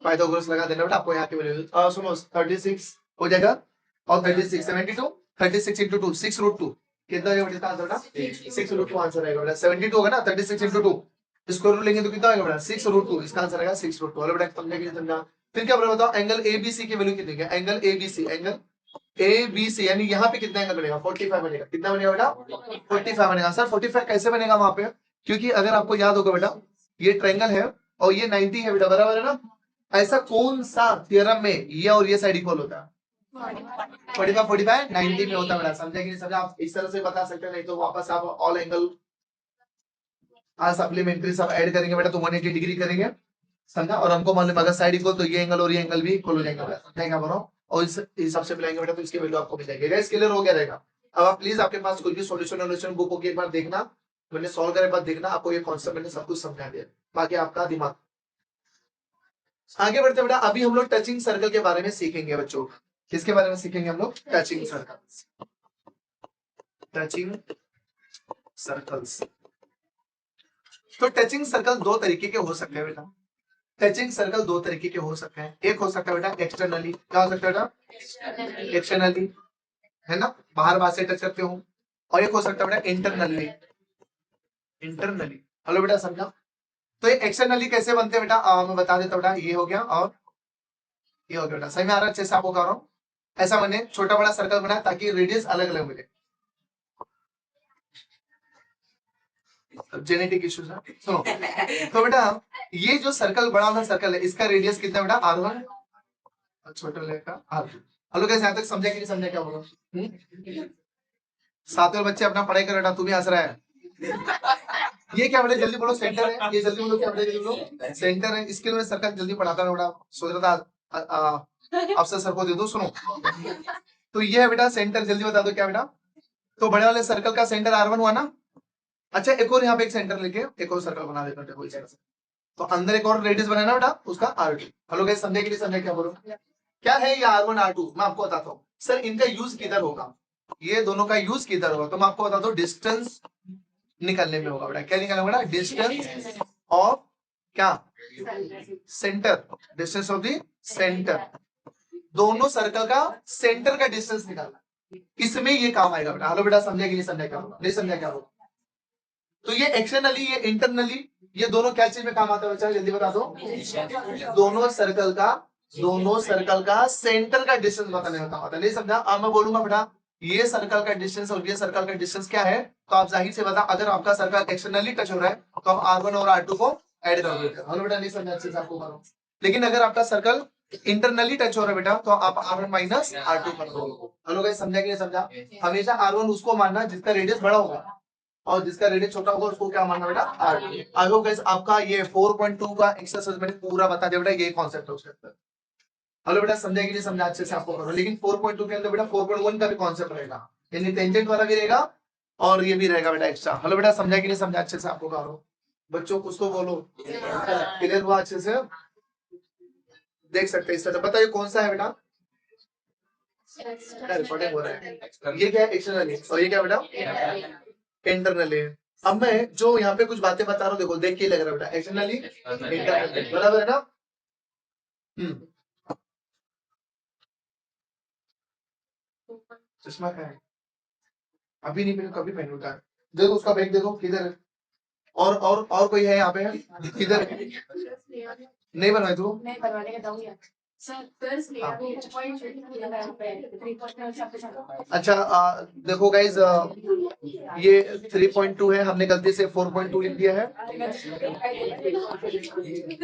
पाइथागोरस लगा देना बेटा, आपको यहाँ के वैल्यू सुनो 36 हो जाएगा, और 36 72 36 इंटू 2 6√2 कितना हो जाएगा बेटा आंसर बेटा, 6√2 आंसर आएगा बेटा, 72 होगा ना, 36 इंटू 2 स्क्वायर रूट लेंगे तो कितना आएगा बेटा 6√2, इसका आंसर आएगा 6√2। हेलो बेटा समझे कि नहीं समझा। फिर क्या बोला बताओ, एंगल एबीसी की वैल्यू कितनी है, एंगल एबीसी, एंगल एबीसी यानी यहाँ पे कितना एंगल बनेगा 45 बनेगा, कितना बनेगा बेटा 45 बनेगा। सर 45 कैसे बनेगा वहां पे, क्योंकि अगर आपको याद होगा बेटा ये ट्रायंगल है और ये 90 है बेटा, बराबर है ना, ऐसा कौन सा थ्योरम में ये और ये साइड इक्वल होता है, 45 90 में होता है बेटा, समझे कि नहीं समझा। आप इस तरह से बता सकते हैं, नहीं तो वापस आप ऑल एंगल सप्लीमेंट्री सब ऐड करेंगे बेटा तो 180 डिग्री करेंगे, समझा। और हमको मालूम अगर साइड इक्वल तो ये एंगल और ये एंगल भी इक्वल हो जाएगा बेटा, समझा क्या बोल रहा हूं, और इस हिसाब से मिलाएंगे बेटा तो इसकी वैल्यू आपको मिल जाएगी। गाइस क्लियर हो गया रहेगा। अब आप प्लीज आपके पास कोई भी सॉल्यूशन बुक होगी एक बार देखना, मैंने सॉल्व करे बाद देखना, आपको ये कॉन्सेप्ट मैंने सब कुछ समझा दिया, बाकी आपका दिमाग। आगे बढ़ते बेटा, अभी हम लोग टचिंग सर्कल के बारे में सीखेंगे बच्चों। किसके बारे में सीखेंगे हम लोग, टचिंग सर्कल, टचिंग सर्कल्स। तो टचिंग सर्कल दो तरीके के हो सकते हैं बेटा, टचिंग सर्कल दो तरीके के हो सकते हैं, एक हो सकता है बेटा एक्सटर्नली, क्या हो सकता है बेटा एक्सटर्नली, है ना, बाहर से टच करते हो, और एक हो सकता है बेटा इंटरनली, इंटरनली। हेलो बेटा समझा। तो ये एक्सटर्नली कैसे बनते हैं बेटा, मैं बता देता बेटा, ये हो गया और ये हो गया बेटा, सही में आ रहा है अच्छे से आपको कर रहा हूँ। ऐसा मैंने छोटा बड़ा सर्कल बनाया ताकि रेडियस अलग अलग मिले, जेनेटिक इश्यूज है सुनो। तो बेटा ये जो सर्कल बड़ा वाला सर्कल है इसका रेडियस कितना है बेटा R1, छोटा लेगा R2। हेलो कैसे यहाँ तक समझा कि नहीं समझा, क्या बोलो सातवें बच्चे अपना पढ़ाई कर बेटा, तू भी हंस रहा है। ये क्या बेटा जल्दी बोलो, सेंटर है, ये जल्दी बोलो क्या बेटा, जल्दी बोलो सेंटर है। इसके लिए मैं सर्कल जल्दी पढ़ाता हूँ बेटा, सोच रहा था अफसर सर को दे दो। सुनो तो ये है बेटा सेंटर, जल्दी बता दो क्या बेटा, तो बड़े वाले सर्कल का सेंटर R1 हुआ ना। अच्छा एक और यहाँ पे एक सेंटर लेके एक और सर्कल बना देता हूँ, तो अंदर एक और रेडियस बनाना बेटा उसका R2। हेलो गाइस समझे कि नहीं समझे, क्या बोलो क्या है ये R1 R2, मैं आपको बताता हूँ। सर इनका यूज किधर होगा, ये दोनों का यूज किधर होगा, तो मैं आपको बताता हूँ डिस्टेंस निकलने में होगा बेटा, क्या निकलना बेटा डिस्टेंस ऑफ क्या centre, distance of the centre, दोनों सर्कल का सेंटर का डिस्टेंस निकालना, इसमें ये काम आएगा बेटा। हेलो बेटा समझे कि नहीं समझा, क्या होगा नहीं समझा क्या होगा। तो ये एक्सटर्नली ये इंटरनली ये दोनों क्या चीज में काम आता है बच्चा, जल्दी बता दो, दोनों सर्कल का सेंटर का डिस्टेंस बताने में काम आता है, नहीं समझा। अब मैं बोलूंगा बेटा ये सर्कल का डिस्टेंस और ये सर्कल का डिस्टेंस क्या है, तो आप जाहिर से बता, अगर आपका सर्कल एक्सटर्नली टच हो रहा है तो आप R1 और R2 को ऐड कर देते हो। हेलो बेटा नहीं समझा अच्छे से आपको करो, लेकिन अगर आपका सर्कल इंटरनली टच हो रहा है बेटा तो आप R1 माइनस R2 कर दो। हेलो गाइस समझा कि नहीं समझा। हमेशा R1 उसको मानना जिसका रेडियस बड़ा होगा और जिसका रेडियस छोटा होगा उसको क्या मानना बेटा R2। आई होप गाइस आपका ये 4.2 का एक्सरसाइज मैंने पूरा बता दिया बेटा, ये कॉन्सेप्ट है उसके अंदर। हेलो बेटा समझा कि नहीं समझा अच्छे से आपको करो, लेकिन 4.2 के अंदर बेटा 4.1 का भी कॉन्सेप्ट रहेगा, यानी टेंजेंट वाला भी रहेगा और ये भी रहेगा बेटा एक्स्ट्रा। हेलो बेटा समझा कि नहीं समझा अच्छे से आपको करो, बच्चों कुछ तो बोलो, क्लियर हुआ अच्छे से, देख सकते हैं इस तरह। बताइए कौन सा है बेटा, रिकॉर्डिंग हो रहा है, ये क्या है एक्सटर्नली और ये क्या बेटा इंटरनली। अब मैं जो यहाँ पे कुछ बातें बता रहा हूँ देखो देख के लग रहा है बेटा एक्सटर्नली इंटरनली, बराबर है ना। चश्मा क्या है, अभी नहीं पहनू कभी पहनूंगा, देखो उसका बैग देखो किधर है, और कोई है यहाँ पे किधर नहीं बनवाए तू, नहीं बनवाने का दूंगी अच्छा देखो गाइज ये 3.2 है, हमने गलती से 4.2 लिख दिया है।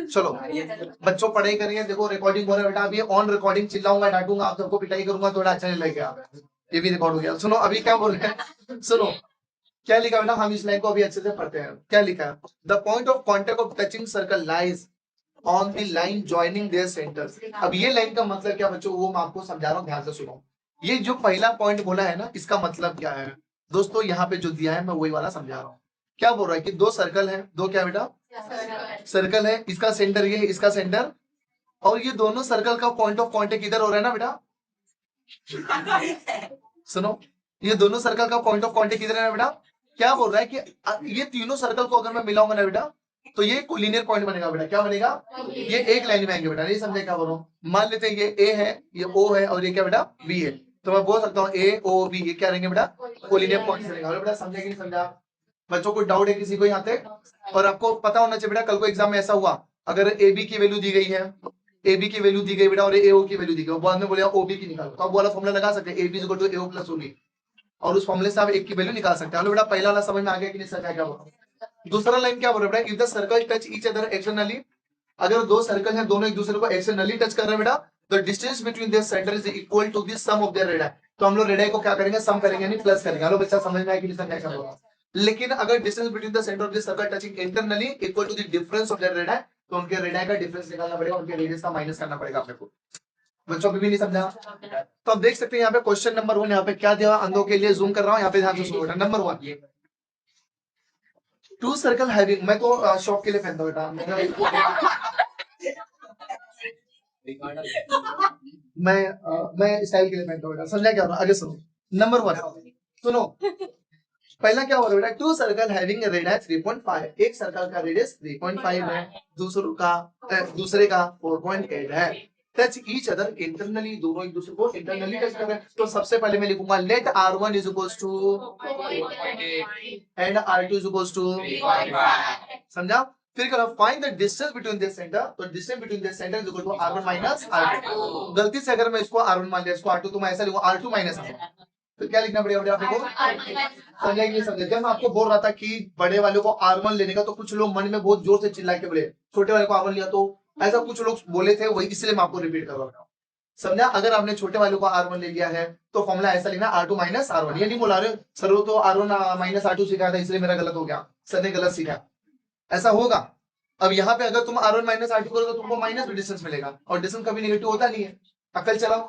चलो बच्चों पढ़ाई करेंगे, देखो रिकॉर्डिंग हो रहा है बेटा, अभी ऑन रिकॉर्डिंग चिल्लाऊंगा डांटूंगा आप सबको पिटाई करूंगा, थोड़ा अच्छा नहीं लगेगा, ये भी रिकॉर्ड हो गया। सुनो अभी क्या बोल रहे हैं, सुनो क्या लिखा बेटा, हम इस लाइन को अभी अच्छे से पढ़ते हैं। क्या लिखा है, the point of contact of touching circle lies on the line joining there centres. अब ये लाइन का मतलब क्या बच्चों, वो मैं आपको समझा रहा हूँ, ध्यान से सुनो। ये जो पहला पॉइंट बोला है ना इसका मतलब क्या है दोस्तों, यहाँ पे जो दिया है मैं वही वाला समझा रहा हूँ। क्या बोल रहा है कि दो सर्कल है, दो क्या बेटा सर्कल है, इसका सेंटर ये इसका सेंटर, और ये दोनों सर्कल का पॉइंट ऑफ कॉन्टेक्ट इधर हो रहा है ना बेटा, सुनो, ये दोनों सर्कल का पॉइंट ऑफ कांटेक्ट किधर है बेटा? क्या बोल रहा है कि ये तीनों सर्कल को अगर मैं मिलाऊंगा ना बेटा, तो ये कोलिनियर पॉइंट बनेगा बेटा। क्या बनेगा? ये एक लाइन में आएंगे बेटा। नहीं समझे क्या बोल रहा हूँ? मान लेते हैं ये ए है, ये ओ है, और ये क्या बेटा? बी है। तो मैं बोल सकता हूँ ए ओ बी, ये क्या रहेंगे बेटा? कोलिनियर पॉइंट बनेगा। बेटा समझे कि नहीं समझा? बच्चों को डाउट है किसी को यहाँ पे? और आपको पता होना चाहिए बेटा, कल को एग्जाम में ऐसा हुआ, अगर ए बी की वैल्यू दी गई है, ए बी की वैल्यू दी गई बेटा, और ए ओ की वैल्यू दी गई, बाद में बोले ओ बी की निकालो, तो आप वाला फॉर्मूला लगा सकते हैं, A B is equal to A O plus O B, और उस फॉर्मूले से आप एक की वैल्यू निकाल सकते हैं। बेटा पहला वाला समझ में आ गया कि नहीं? सर क्या बोल? दूसरा लाइन क्या बोल रहा है बेटा? If the circle touch each other externally, अगर दो सर्कल हैं दोनों एक दूसरे को एक्सटर्नली टच कर रहे हैं बेटा, the distance between their centre is equal to the sum of their radius. तो हम लोग रेडियस को क्या करेंगे? सम करेंगे, यानी प्लस करेंगे। हेलो बच्चा समझ में आया कि नहीं? समझ क्या बोल? लेकिन अगर distance between the centre of the circle touching internally equal to the difference of their radius, तो उनके रेडियस का डिफरेंस निकालना पड़ेगा, उनके रेडियस का माइनस करना पड़ेगा आपको। बच्चों को भी नहीं समझा? तो आप देख सकते हैं यहाँ पे क्वेश्चन नंबर 1 यहाँ पे क्या दिया, अंधों के लिए जूम कर रहा हूँ, यहाँ पे ध्यान से सुनो बेटा। नंबर 1, टू सर्कल हैविंग, मैं तो शॉप के लिए पहनता हूँ बेटा, मैं स्टाइल के लिए पहनता हूँ बेटा। समझा क्या? आगे सुनो। नंबर 1 सुनो, पहला क्या हो रहा है बेटा? टू सर्कल हैविंग रेडियस 3.5, एक सर्कल का रेडियस 3.5 है, दूसरे का 4.8 है। टच ईच अदर इंटरनली, दोनों एक दूसरे को इंटरनली टच कर रहे हैं। तो सबसे पहले मैं लिखूंगा let R1 is equals to and R2 is equals to, समझा? फिर करो find the distance between this centre, तो distance between this centre is equal to R1 minus R2। गलती से अगर मैं इसको R1 मान लिया, इसको R2, तो मैं ऐसा लिखूंगा R2 माइनस R1। तो क्या लिखना पड़ेगा बेटा आपको? समझा कि नहीं समझा? जब मैं आपको बोल रहा था कि बड़े वाले को R1 लेने का, तो कुछ लोग मन में बहुत जोर से चिल्ला के बोले छोटे वाले को R1 लिया, तो ऐसा कुछ लोग बोले थे, वही इसलिए मैं आपको रिपीट कर रहा हूँ। समझा? अगर आपने छोटे वाले को R1 ले लिया है, तो फॉर्मूला ऐसा लिखना R2 माइनस R1। ये नहीं बोला रहे सर वो तो R1 माइनस R2 सिखाया था इसलिए मेरा गलत हो गया, सर ने गलत सीखा, ऐसा होगा। अब यहाँ पे अगर तुम R1 माइनस R2 करो, तो तुमको माइनस डिस्टेंस मिलेगा, और डिस्टेंस कभी नेगेटिव होता नहीं है। अकल चलाओ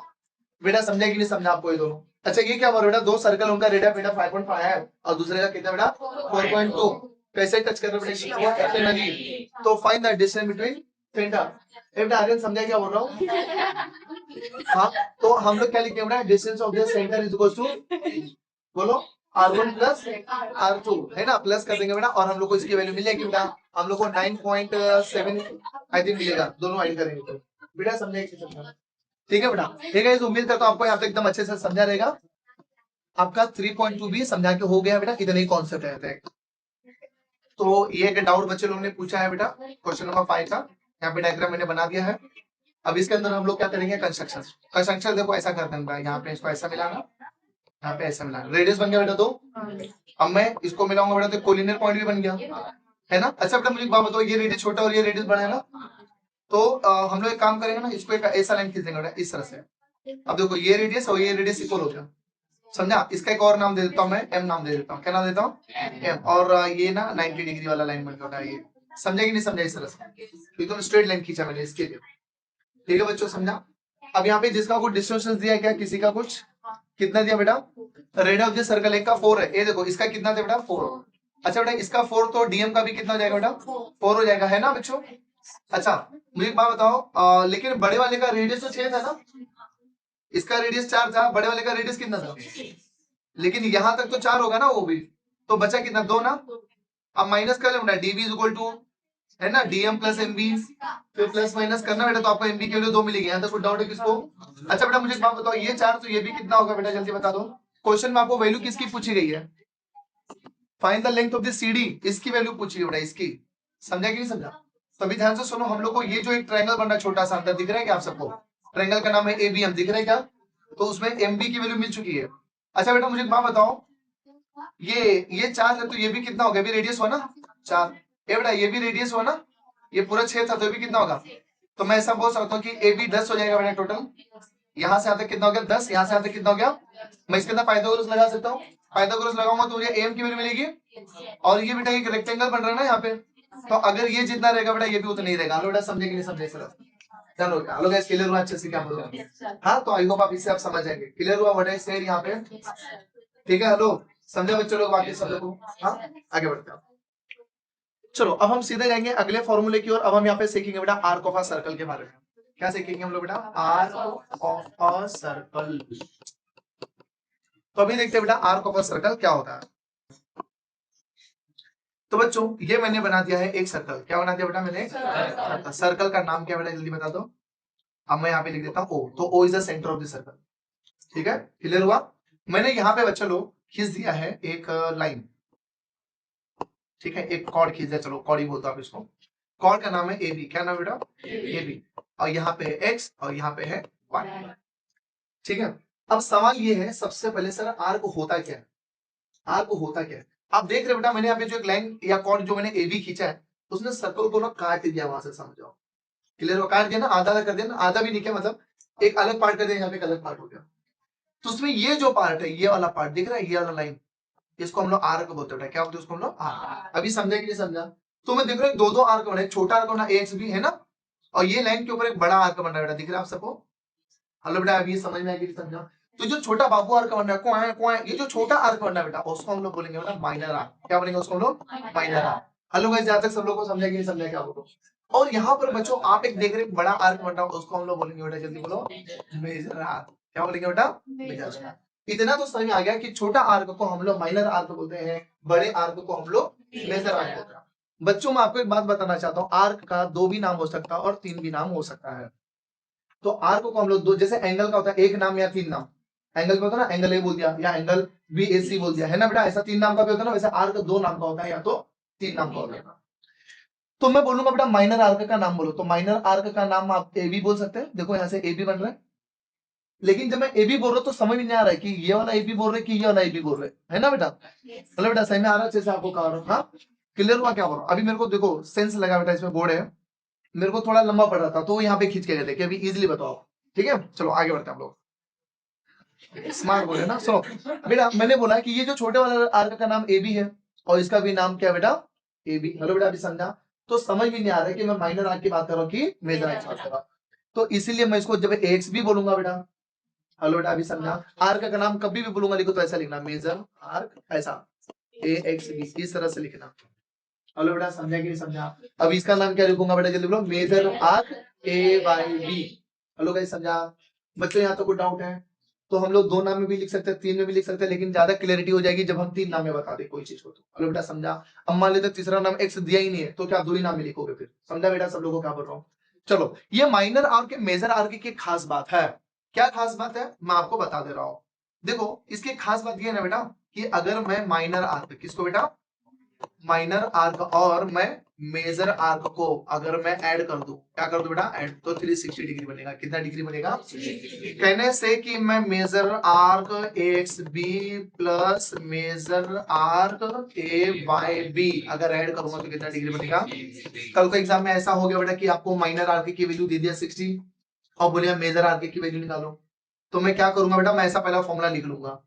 बेटा। समझा कि नहीं समझा आपको ये दोनों? अच्छा ये क्या बोल बेटा? दो सर्कल, उनका रेडियस बेटा 5.5 है, और दूसरे का कितना बेटा? 4.2। कैसे टच कर रहे बेटा? तो find the distance between centre. बेटा आर्यन समझा क्या बोल रहा हूँ? हाँ, तो हम लोग क्या लिखेंगे बेटा? Distance of the centre is equal to, बोलो, R1 प्लस R2 है ना, प्लस कर देंगे बेटा, और हम लोग को इसकी वैल्यू मिलेगी बेटा, हम लोग को 9.7 आई थिंक मिलेगा, दोनों ऐड करेंगे तो। बेटा समझे? ठीक है बेटा? ठीक है, उम्मीद करता हूँ आपको यहाँ पे एकदम अच्छे से समझा रहेगा। आपका 3.2 भी समझा के हो गया बेटा, इतने ही कॉन्सेप्ट रहते हैं। तो ये एक डाउट बच्चे लोगों ने पूछा है बेटा, क्वेश्चन नंबर 5 का। यहाँ पे डायग्राम मैंने बना दिया है। अब इसके अंदर हम लोग क्या करेंगे? कंस्ट्रक्शन। कंस्ट्रक्शन देखो ऐसा करते हैं, यहाँ पे इसको ऐसा मिलाना, यहाँ पे ऐसा मिलाना, रेडियस बन गया बेटा। तो अब मैं इसको मिलाऊंगा बेटा, तो कोलिनियर पॉइंट भी बन गया, है ना? अच्छा बेटा मुझे एक बात बताओ, ये रेडियस छोटा और ये रेडियस बड़ा है ना, तो हम लोग एक काम करेंगे ना, इसको एक ऐसा लाइन खींच देंगे बेटा, इस तरह से। अब देखो ये रेडियस और ये रेडियस इक्वल हो गया, समझा? इसका एक और नाम दे देता हूँ मैं, एम नाम दे देता हूँ। क्या नाम देता हूँ? एम। और ये ना 90 डिग्री वाला लाइन बन गया ये। समझा कि नहीं समझा? इस तरह से एकदम स्ट्रेट लाइन खींचा मैंने इसके लिए। ठीक है बच्चों, समझा? अब यहाँ पे जिसका कुछ डिस्टेंस दिया है क्या, किसी का कुछ कितना दिया बेटा? रेडियस ऑफ द सर्कल एक का 4 है, ये देखो इसका कितना था बेटा? 4। अच्छा बेटा इसका 4, तो डीएम का भी कितना हो जाएगा बेटा? 4 हो जाएगा, है ना बच्चों? अच्छा मुझे एक बात बताओ, लेकिन बड़े वाले का रेडियस तो 6 था ना, इसका रेडियस 4 था, बड़े वाले का रेडियस कितना था? लेकिन यहां तक तो 4 होगा ना, वो भी तो बचा कितना? 2 ना। अब माइनस कर लेना, डीबी इज इक्वल टू, है ना, डीएम प्लस एमबी, फिर प्लस माइनस करना बेटा, तो आपको एमबी के लिए 2 मिलेगी। यहाँ तक कुछ डाउट है किसको? अच्छा बेटा मुझे एक बात बताओ, ये 4 तो ये भी कितना होगा बेटा? जल्दी बता दो। क्वेश्चन में आपको वैल्यू किसकी पूछी गई है? Find the length of the CD, इसकी वैल्यू पूछी है बेटा, इसकी। समझा कि नहीं समझा? तभी ध्यान से सुनो, हम लोग को ये जो एक ट्रायंगल बन रहा है छोटा सा, अंदर दिख रहा है क्या आप सबको? ट्रायंगल का नाम है एबीएम, दिख रहा है क्या? तो उसमें एमबी की वैल्यू मिल चुकी है। अच्छा बेटा मुझे एक बात बताओ, ये 4 है, तो ये भी कितना होगा? ये भी रेडियस हुआ ना 4। ये बेटा ये भी रेडियस हुआ ना, ये पूरा 6 था, तो ये भी कितना होगा? तो मैं ऐसा बोल सकता हूँ कि ए बी 10 हो जाएगा बेटा टोटल। यहाँ से आते कितना हो गया? 10। यहाँ से आते कितना हो गया? मैं इसके अंदर पाइथागोरस लगा सकता हूँ, पाइथागोरस लगाऊंगा तो मुझे एम की वैल्यू मिलेगी। और ये बेटा एक रेक्टेंगल बन रहा है ना यहाँ पे, तो अगर ये जितना रहेगा बेटा, ये भी उतना ही रहेगा। हेलो बेटा समझे कि नहीं समझे? सर चलो हेलो गाइस, क्लियर हुआ अच्छे से? क्या बोल रहे हैं? हाँ, तो आई होप आप इससे आप समझ जाएंगे। क्लियर हुआ व्हाट आई सेड यहाँ पे? ठीक है, हेलो समझे बच्चों लोग बाकी सब लोगों को? हाँ, आगे बढ़ते हैं। चलो अब हम सीधे जाएंगे अगले फॉर्मूले की ओर। अब हम यहाँ पे सीखेंगे बेटा आर्क ऑफ अ सर्कल के बारे में। क्या सीखेंगे हम लोग बेटा? Arc of a circle. तो अभी देखते हैं बेटा आर्क ऑफ अ सर्कल क्या होता है। तो बच्चों ये मैंने बना दिया है एक सर्कल। क्या बना दिया बेटा मैंने? सर्कल। सर्कल का नाम क्या बेटा जल्दी बता दो। अब मैं यहाँ पे लिख देता हूँ ओ। तो O is the centre of the circle. ठीक है, क्लियर हुआ? मैंने यहाँ पे बच्चों लोग खींच दिया है एक लाइन। ठीक है, एक कॉर्ड खींच दिया, चलो कॉर्ड ही बोलता हूँ इसको। कॉर्ड का नाम है ए बी। क्या नाम है बेटा? A B. और यहाँ पे है एक्स और यहाँ पे है वाई। ठीक है, अब सवाल ये है सबसे पहले सर आर्क होता क्या है? आर्क होता क्या है? आप देख रहे हो बेटा मैंने यहाँ पे जो एक लाइन या कॉर्ड जो मैंने ए बी खींचा है उसने सर्कल को ना काट दिया, वहां से समझ जाओ। क्लियर हो? काट दिया ना, आधा आधा कर दिया ना, आधा भी नहीं किया, मतलब एक अलग पार्ट कर दिया, यहाँ पे एक अलग पार्ट हो गया। तो उसमें ये जो पार्ट है, ये वाला पार्ट दिख रहा है, ये वाला लाइन, इसको हम लोग आर्क बोलते हैं। क्या बोलते हैं इसको हम लोग? आर्क। अभी समझा कि नहीं समझा? तो मैं देख रहा हूँ दो दो आर्क बने, छोटा आर्क बना एक्स भी है ना, और ये लाइन के ऊपर एक बड़ा आर्क बन रहा है बेटा, दिख रहा है आप सबको? हेलो बेटा, अभी समझ में आया कि नहीं समझा? तो जो छोटा बाबू आर्क बन रहा है कोई ये जो छोटा आर्क बन रहा है बेटा, उसको हम लोग बोलेंगे बेटा माइनर आर्क। क्या बोलेंगे उसको हम लोग? Minor arc. हेलो गाइस, जहां तक सब लोग को समझा कि नहीं समझा? क्या बोलो? और यहाँ पर बच्चों आप एक देख रहे हैं बड़ा आर्क बन रहा है, उसको हम लोग बोलेंगे बेटा, जल्दी बोलो, मेजर आर्क। क्या बोलेंगे बेटा? Major arc. इतना तो समझ में आ गया कि छोटा आर्क को हम लोग माइनर आर्क बोलते हैं, बड़े आर्क को हम लोग मेजर आर्क बोलते हैं। बच्चों मैं आपको एक बात बताना चाहता हूँ, आर्क का दो भी नाम हो सकता है और तीन भी नाम हो सकता है। तो आर्क को हम लोग दो, जैसे एंगल का होता है एक नाम या तीन नाम। एंगल का होता है ना, एंगल ए बोल दिया या एंगल बी ए सी बोल दिया, है ना बेटा? ऐसा तीन नाम का भी होता है ना, वैसे आर्क दो नाम का होता है या तो तीन नाम का होता है। तो मैं बोलूंगा बेटा माइनर आर्क का नाम बोलो, तो माइनर आर्क का नाम आप ए बी बोल सकते हैं। देखो यहाँ से ए बी बन रहा है, लेकिन जब मैं ए बी बोल रहा हूँ तो समझ में नहीं आ रहा है कि ये वाला ए बी बोल रहे कि ये वाला ए बी बोल रहे, है ना बेटा? मतलब बेटा सही में आ रहा है, जैसे आपको कहा रहा हूँ। हाँ, क्लियर हुआ? क्या बोल रहा हूँ अभी? मेरे को देखो सेंस लगा बेटा, इसमें बोर्ड है, मेरे को थोड़ा लंबा पड़ रहा था तो यहाँ पे खींच के गए थे कि अभी इजिली बताओ। ठीक है, चलो आगे बढ़ते हैं हम लोग। स्मार्ट बोले ना। सो बेटा मैंने बोला कि ये जो छोटे वाला आर्क का नाम ए बी है और इसका भी नाम क्या है बेटा? A B. हेलो बेटा, अभी समझा? तो समझ भी नहीं आ रहा है कि मैं माइनर आर्क की बात कर रहा हूँ कि मेजर आर्क की बात कर रहा हूँ। तो इसीलिए मैं इसको जब एक्स भी बोलूंगा बेटा, हेलो बेटा अभी समझा? आर्क का नाम कभी भी बोलूंगा लिखो तो ऐसा लिखना, मेजर आर्क, ऐसा ए एक्स बी, इस तरह से लिखना। हेलो बेटा, समझा कि नहीं समझा? अब इसका नाम क्या लिखूंगा बेटा, जल्दी बोलो, major arc A by B. Hello guys, समझा? बच्चों यहाँ तो कोई डाउट है? तो हम लोग दो नाम में भी लिख सकते हैं, तीन में भी लिख सकते हैं, लेकिन ज्यादा क्लैरिटी हो जाएगी जब हम तीन नाम में बता दें कोई चीज को। तो हेलो बेटा, समझा? अब मान लेते तीसरा नाम एक्स दिया ही नहीं है तो क्या दो ही नाम में लिखोगे फिर? समझा बेटा सब लोगों को क्या बोल रहा हूँ? चलो, ये माइनर आर्क मेजर आर्क की खास बात है। क्या खास बात है मैं आपको बता दे रहा हूँ। देखो इसकी खास बात ये है ना बेटा कि अगर मैं माइनर आर्क, किसको बेटा? माइनर आर्क और मैं मेजर आर्क को अगर मैं ऐड कर दूं, क्या कर दूं बेटा? ऐड, तो 360 डिग्री बनेगा। कितना डिग्री बनेगा? कहने से कि मैं major arc X B plus major arc A Y B अगर ऐड करूंगा तो कितना डिग्री बनेगा? कल को एग्जाम में ऐसा हो गया बेटा कि आपको माइनर आर्क की वैल्यू दे दिया 60 और बोलिए मेजर आर्क की वैल्यू निकालो, तो मैं क्या करूंगा बेटा? मैं ऐसा पहला फॉर्मूला लिख लूंगा,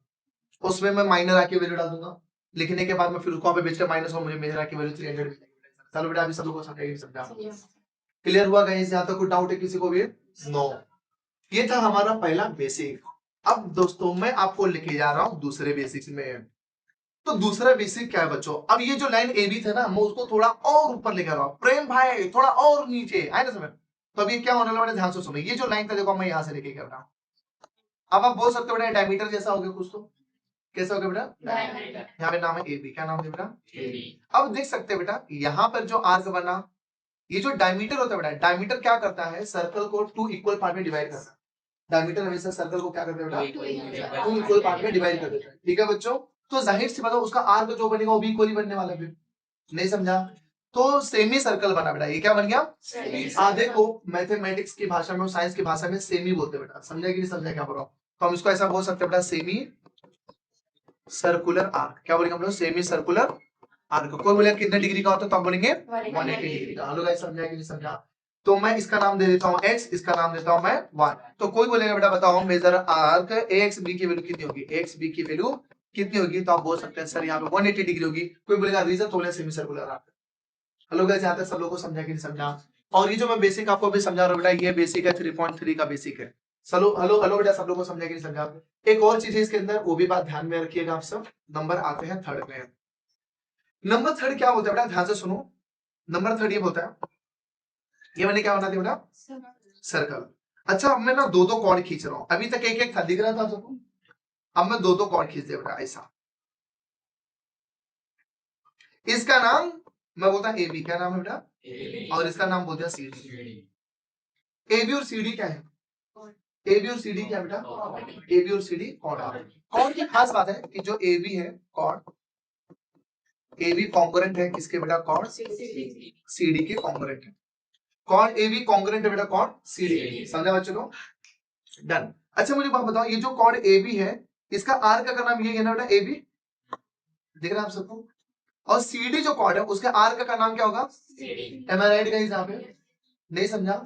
उसमें मैं माइनर आर्क की वैल्यू डाल दूंगा, लिखने के बाद मैं फिर उसको वहां पे बेचकर माइनस और मुझे मेजर आर्क की वैल्यू 300 मिलेगी। चलो बेटा अभी सब लोगों को समझा? क्लियर हुआ कहीं से? यहाँ तक कोई डाउट है किसी को भी? नो। ये था हमारा पहला बेसिक। अब दोस्तों मैं आपको लेके जा रहा हूं दूसरे बेसिक में। तो दूसरा बेसिक क्या है बच्चों? अब ये जो लाइन ए बी था ना, मैं उसको थोड़ा और ऊपर लेकर आ, प्रेम भाई थोड़ा और नीचे आए ना समझ। तो अब ये क्या होने वाला है, ध्यान से सुनो। ये जो लाइन था देखो मैं यहां से लेके गया बेटा, अब आप बोल सकते हो बेटा डायमीटर जैसा हो गया कुछ, तो कैसा हो गया बेटा? यहाँ पे नाम है ए बी। क्या नाम है बेटा? A B. अब देख सकते हैं बेटा यहाँ पर जो आर्क बना, ये जो डायमीटर होता है बेटा, डायमीटर क्या करता है? सर्कल को टू इक्वल पार्ट में डिवाइड करता है। डायमीटर हमेशा सर्कल को क्या करता है बेटा? टू इक्वल पार्ट में डिवाइड कर देता है। ठीक है बच्चों? तो जाहिर सी बात है उसका आर्क जो बनेगा वो भी इक्वली बनने वाला है। फिर नहीं समझा? तो सेमी सर्कल बना बेटा। ये क्या बन गया? आधे को मैथमेटिक्स की भाषा में, साइंस की भाषा में सेमी बोलते हैं बेटा। समझा कि नहीं समझा क्या बोल रहा हूँ? तो हम इसको ऐसा बोल सकते हैं बेटा, सेमी सर्कुलर आर्क। क्या बोलेंगे हम लोग? Semi circular arc. कोई बोलेगा कितने डिग्री का होता है तो हम बोलेंगे 180 डिग्री का। हेलो गाइस, समझा कि नहीं समझा? तो मैं इसका नाम दे देता हूं x, इसका नाम देता हूं मैं y। तो कोई बोलेगा बेटा बताओ मेजर आर्क ax b की वैल्यू कितनी होगी? x b की वैल्यू कितनी होगी? तो आप बोल सकते हैं सर यहाँ पे 180 डिग्री होगी। कोई बोलेगा रीजन तो बोले semi circular arc. Hello guys, यहाँ तक सब लोगों को समझा कि नहीं समझा? और ये जो मैं बेसिक आपको अभी समझा रहा हूँ बेटा, ये बेसिक है 3.3 का बेसिक है। चलो हेलो हेलो बेटा, सब लोगों को समझा कि नहीं समझा? एक और चीज है इसके अंदर, वो भी बात ध्यान में रखिएगा आप सब। नंबर आते हैं थर्ड में। नंबर थर्ड क्या होता है बेटा? ध्यान से सुनो। नंबर थर्ड ये होता है, ये मैंने क्या बना दिया बेटा? सर्कल। अच्छा अब मैं ना दो दो कॉर्ड खींच रहा हूं, अभी तक एक एक था, दिख रहा था सबको, अब मैं दो दो कॉर्ड खींच दिया बेटा ऐसा। इसका नाम मैं बोलता ए बी, क्या नाम है बेटा, और इसका नाम बोलते हैं सी डी। ए बी और सी डी क्या है, ए बी और सी डी क्या है बेटा, ए बी और सी डी कॉर्ड। कॉर्ड की खास बात है कि जो ए बी है कॉर्ड, ए बी कॉन्करेंट है किसके बेटा, कॉर्ड सी डी के कॉन्करेंट है। कॉर्ड ए बी कॉन्करेंट है बेटा कॉर्ड सी डी, समझा बच्चों को, डन। अच्छा मुझे बात बताओ, ये जो कॉर्ड ए बी है इसका आर का नाम ये है ना बेटा ए बी, दिख रहा है आप सबको, और सी डी जो कॉर्ड है उसके आर का नाम क्या होगा, एम आई राइट गाइस, यहाँ पे नहीं समझा।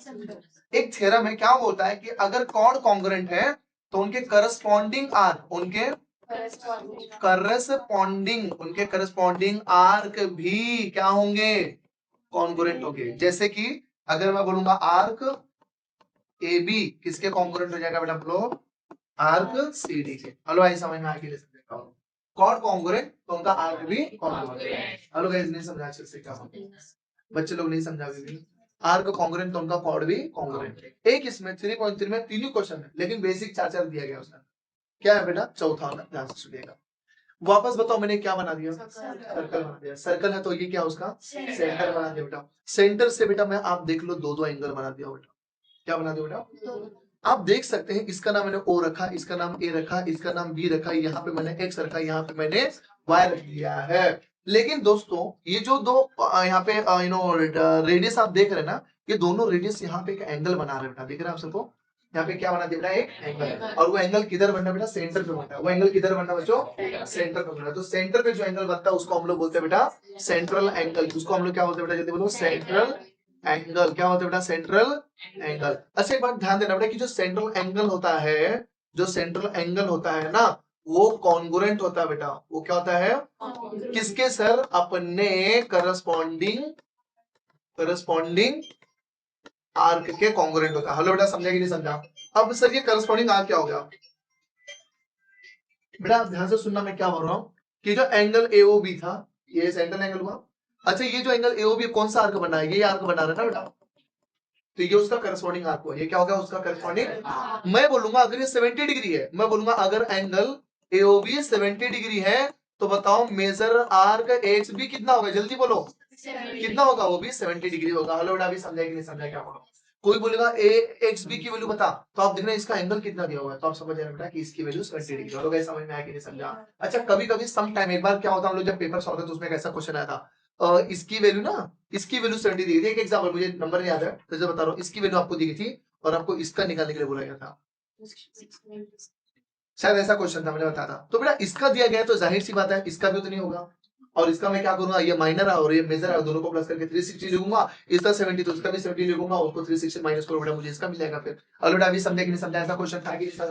एक थ्योरम है क्या बोलता है कि अगर कॉर्ड कॉन्ग्रुएंट है तो उनके करस्पॉन्डिंग आर्क, उनके करस्पॉन्डिंग आर्क भी क्या होंगे, कॉन्ग्रुएंट होंगे। जैसे कि अगर मैं बोलूंगा आर्क ए बी किसके कॉन्ग्रुएंट हो जाएगा बेटा, बोलो आर्क सी डी के। हेलो भाई समझ में आगे कॉर्ड कॉन्ग्रुएंट तो उनका आर्क भी कॉन्ग्रुएंट। हेलो गाइस नहीं समझा अच्छे से, क्या बच्चे लोग नहीं समझा भी, आर्क कॉन्ग्रुएंट तो उनका कॉर्ड भी कॉन्ग्रुएंट। एक इसमें 3.3 में तीन ही क्वेश्चन है लेकिन बेसिक चार चार दिया गया उसका, क्या है बेटा, चौथा वाला ध्यान से सुनिएगा। वापस बताओ मैंने क्या बना दिया, सर्कल बना दिया। सर्कल है तो ये क्या उसका सेंटर बना दिया बेटा। सेंटर से बेटा मैं आप देख लो दो दो एंगल बना दिया बेटा, क्या बना दिया बेटा, आप देख सकते हैं इसका नाम मैंने ओ रखा, इसका नाम ए रखा, इसका नाम बी रखा, यहाँ पे मैंने एक्स रखा, यहाँ पे मैंने वाई रख दिया है। लेकिन दोस्तों ये जो दो यहाँ पे रेडियस आप देख रहे हैं ना, ये दोनों रेडियस यहाँ पे एक एंगल बना रहे हैं बेटा, दिख रहा है आप सबको, यहाँ पे क्या बना दिया बेटा, एक एंगल। और वो एंगल किधर बनना बेटा, सेंटर पे बनना है। वो एंगल किधर बनना बच्चों, सेंटर पे बनना है। तो सेंटर पे जो एंगल बनता है उसको हम लोग बोलते हैं बेटा सेंट्रल एंगल। उसको हम लोग क्या बोलते हैं बेटा, जल्दी बोलो, सेंट्रल एंगल। क्या बोलते हैं बेटा, सेंट्रल एंगल। अच्छा एक बात ध्यान देना बेटा कि जो सेंट्रल एंगल होता है, जो सेंट्रल एंगल होता है ना, वो कॉन्ग्रुएंट होता है बेटा। वो क्या होता है, किसके सर, अपने करस्पॉन्डिंग आर्क के कॉन्ग्रुएंट होता है। हेलो बेटा समझा कि नहीं समझा। अब सर ये करस्पॉन्डिंग आर्क क्या हो गया बेटा, ध्यान से सुनना मैं क्या बोल रहा हूँ कि जो एंगल एओबी था ये सेंट्रल एंगल हुआ। अच्छा ये जो एंगल एओबी कौन सा आर्क बना है, ये आर्क बना रहा है ना बेटा, तो ये उसका करस्पॉन्डिंग आर्क हुआ। ये क्या होगा उसका करस्पॉन्डिंग। मैं बोलूंगा अगर ये 70 डिग्री है, मैं बोलूंगा अगर एंगल एओबी 70 डिग्री है तो बताओ मेजर आर्क एक्स भी कितना होगा, जल्दी बोलो कितना होगा, वो भी 70 डिग्री होगा। हेलो बेटा अभी समझा कि नहीं समझा, क्या बोलो। कोई बोलेगा ए एक्स बी की वैल्यू बता, तो आप देख रहे हैं इसका एंगल कितना दिया हुआ है, तो आप समझ रहे बेटा कि इसकी वैल्यू 70 डिग्री। और लोग समझ में आया कि नहीं समझा। अच्छा कभी कभी सम टाइम एक बार क्या होता है, हम लोग जब पेपर सॉल्व करते तो उसमें कैसा क्वेश्चन आया था, इसकी वैल्यू ना, इसकी वैल्यू 70 दी गई थी। एक एग्जांपल मुझे नंबर नहीं याद है तो जब बता रहा हूँ, इसकी वैल्यू आपको दी गई थी और आपको इसका निकालने के लिए बोला गया था, शायद ऐसा क्वेश्चन था, मैंने बताया था। तो बेटा इसका दिया गया है तो जाहिर सी बात है इसका भी तो नहीं होगा। और इसका मैं क्या करूंगा, ये माइनर है और ये मेजर है, दोनों को प्लस करके 360 लिखूंगा। इसका 70 तो इसका भी 70 लिखूंगा, उसको 360 माइनस करो बेटा, मुझे इसका मिल जाएगा। फिर और बेटा अभी समझे कि नहीं समझा, ऐसा क्वेश्चन था कि नहीं था